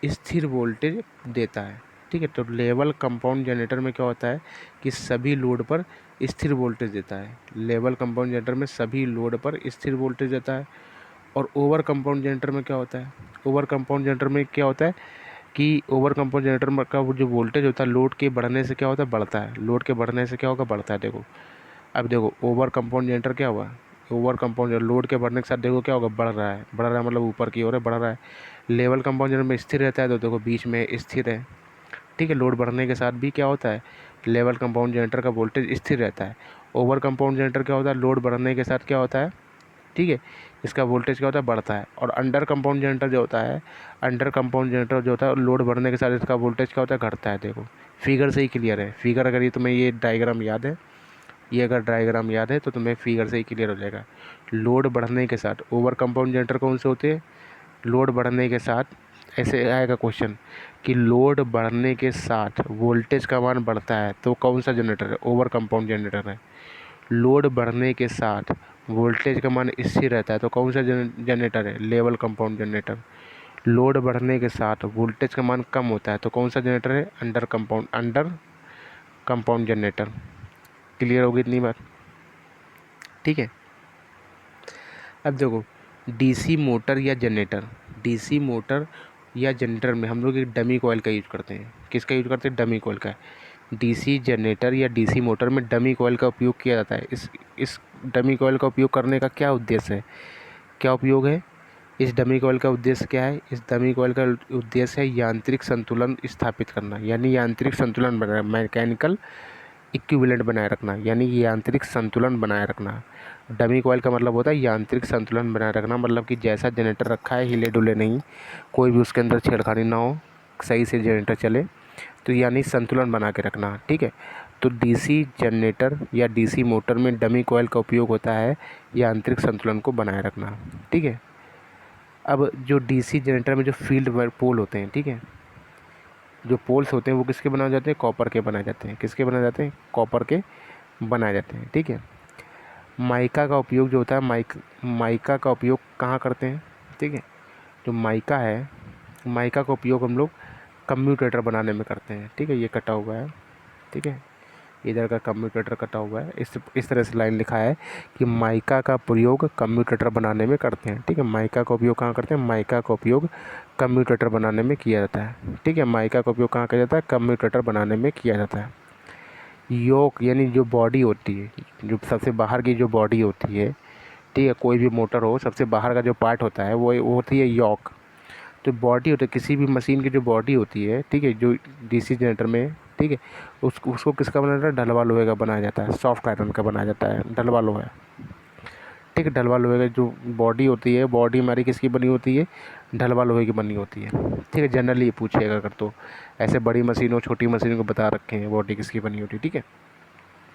स्थिर वोल्टेज देता है, ठीक है। तो लेवल कंपाउंड जनरेटर में क्या होता है कि सभी लोड पर स्थिर वोल्टेज देता है। लेवल कंपाउंड जनरेटर में सभी लोड पर स्थिर वोल्टेज देता है। और ओवर कंपाउंड जनरेटर में क्या होता है? ओवर कंपाउंड जनरेटर में क्या होता है कि ओवर कंपाउंड जनरेटर का वो जो वोल्टेज होता है लोड के बढ़ने से क्या होता है? बढ़ता है। लोड के बढ़ने से क्या होगा? बढ़ता है। देखो अब देखो ओवर कंपाउंड जनरेटर क्या हुआ, ओवर कंपाउंड लोड के बढ़ने के साथ देखो क्या होगा, बढ़ रहा है मतलब ऊपर की ओर है, बढ़ रहा है। लेवल कंपाउंड जनरेटर में स्थिर रहता है तो देखो बीच में स्थिर है, ठीक है। लोड बढ़ने के साथ भी क्या होता है, लेवल कंपाउंड जनरेटर का वोल्टेज स्थिर रहता है। ओवर कंपाउंड जनरेटर क्या होता है, लोड बढ़ने के साथ क्या होता है, ठीक है, इसका वोल्टेज क्या होता है, बढ़ता है। और अंडर कंपाउंड जनरेटर जो होता है, अंडर कंपाउंड जनरेटर जो होता है लोड बढ़ने के साथ इसका वोल्टेज क्या होता है, घटता है। देखो फिगर से ही क्लियर है, फिगर अगर ये तुम्हें ये डायग्राम याद है, ये अगर डायग्राम याद है तो तुम्हें फिगर से ही क्लियर हो जाएगा। लोड बढ़ने के साथ ओवर कंपाउंड जनरेटर कौन से होते हैं, लोड बढ़ने के साथ, ऐसे आएगा क्वेश्चन कि लोड बढ़ने के साथ वोल्टेज का मान बढ़ता है तो कौन सा जनरेटर है, ओवर कंपाउंड जनरेटर है। लोड बढ़ने के साथ वोल्टेज का मान स्थिर रहता है तो कौन सा जनरेटर है, लेवल कंपाउंड जनरेटर। लोड बढ़ने के साथ वोल्टेज का मान कम होता है तो कौन सा जनरेटर है, अंडर कंपाउंड जनरेटर। क्लियर होगी इतनी बात, ठीक है। अब देखो डीसी मोटर या जनरेटर, डीसी मोटर या जनरेटर में हम लोग एक डमी कॉइल का यूज करते हैं। किसका यूज करते हैं, डमी कॉइल का। डीसी जनरेटर या डीसी मोटर में डमी कॉइल का उपयोग किया जाता है। इस डमी कॉइल का उपयोग करने का क्या उद्देश्य है, क्या उपयोग है, इस डमी कॉइल का उद्देश्य क्या है, इस डमी कॉइल का उद्देश्य है यांत्रिक संतुलन स्थापित करना, यानी यांत्रिक संतुलन बनाना, मैकेनिकल इक्विवेलेंट बनाए रखना, यानी कि यांत्रिक संतुलन बनाए रखना। डमी कॉइल का मतलब होता है यांत्रिक संतुलन बनाए रखना, मतलब कि जैसा जनरेटर रखा है हिले डुले नहीं, कोई भी उसके अंदर छेड़खानी ना हो, सही से जनरेटर चले, तो यानी संतुलन बना के रखना, ठीक है। तो डीसी जनरेटर या डीसी मोटर में डमी कॉइल का उपयोग होता है यांत्रिक संतुलन को बनाए रखना, ठीक है। अब जो डीसी जनरेटर में जो फील्ड पोल होते हैं, ठीक है, जो पोल्स होते हैं वो किसके बनाए जाते हैं, कॉपर के बनाए जाते हैं। किसके बनाए जाते हैं, कॉपर के बनाए जाते हैं, ठीक है। माइका का उपयोग जो होता है, माइका का उपयोग कहाँ करते हैं, ठीक है। जो माइका है, माइका का उपयोग हम लोग कम्यूटेटर बनाने में करते हैं, ठीक है। ये कटा हुआ है, ठीक है, इधर का कम्यूटेटर कटा हुआ है, इस तरह से लाइन लिखा है कि माइका का प्रयोग कम्यूटेटर बनाने में करते हैं, ठीक है। माइका का उपयोग कहाँ करते हैं, माइका का उपयोग कम्यूटेटर बनाने में किया जाता है, ठीक है। माइका का उपयोग कहाँ किया जाता है, कम्यूटेटर बनाने में किया जाता है। योक यानी जो बॉडी होती है, जो सबसे बाहर की जो बॉडी होती है, ठीक है, कोई भी मोटर हो सबसे बाहर का जो पार्ट होता है वो होती है योक। जो बॉडी होती है किसी भी मशीन की जो बॉडी होती है, ठीक है, जो डीसी जनरेटर में, ठीक है, उसको किसका बनाया जाता है, ढलवा लोहे का बनाया जाता है, सॉफ्ट आयरन का बनाया जाता है, ढलवा लोहा, ठीक है। ढलवा लोहे का जो बॉडी होती है, बॉडी हमारी किसकी बनी होती है, ढलवा लोहे की बनी होती है, ठीक है। जनरली ये पूछेगा अगर तो, ऐसे बड़ी मशीनों छोटी मशीनों को बता रखे हैं बॉडी किसकी बनी होती है, ठीक है।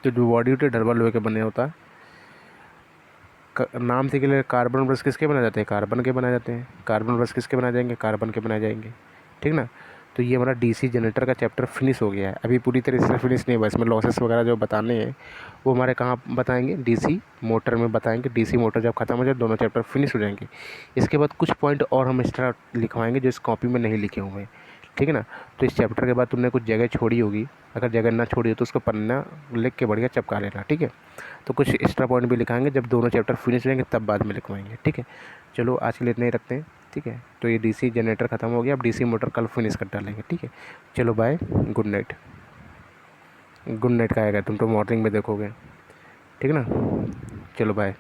तो जो बॉडी होती है ढलवा लोहे के बने होता है। नाम से के लिए कार्बन ब्रश किसके बनाए जाते हैं, कार्बन के बनाए जाते हैं। कार्बन ब्रश किसके बनाए जाएंगे, कार्बन के बनाए जाएंगे, ठीक ना। तो ये हमारा डीसी जनरेटर का चैप्टर फिनिश हो गया है। अभी पूरी तरह से फिनिश नहीं हुआ, इसमें लॉसेस वगैरह जो बताने हैं वो हमारे कहाँ बताएंगे, डीसी मोटर में बताएंगे। डीसी मोटर जब खत्म हो जाए दोनों चैप्टर फिनिश हो जाएंगे। इसके बाद कुछ पॉइंट और हम एक्स्ट्रा लिखवाएंगे जो इस कॉपी में नहीं लिखे हुए हैं, ठीक है ना। तो इस चैप्टर के बाद तुमने कुछ जगह छोड़ी होगी, अगर जगह ना छोड़ी हो तो उसको पन्ना लिख के बढ़िया चिपका लेना, ठीक है। तो कुछ एक्स्ट्रा पॉइंट भी लिखाएंगे जब दोनों चैप्टर फिनिश हो जाएंगे तब बाद में लिखवाएंगे, ठीक है। चलो आज के लिए इतना ही रखते हैं, ठीक है। तो ये डीसी जनरेटर ख़त्म हो गया, अब डीसी मोटर कल फिनिश कर डालेंगे, ठीक है। चलो bye, good night. Good night का आएगा, तुम तो मॉर्निंग में देखोगे, ठीक है ना। चलो बाय।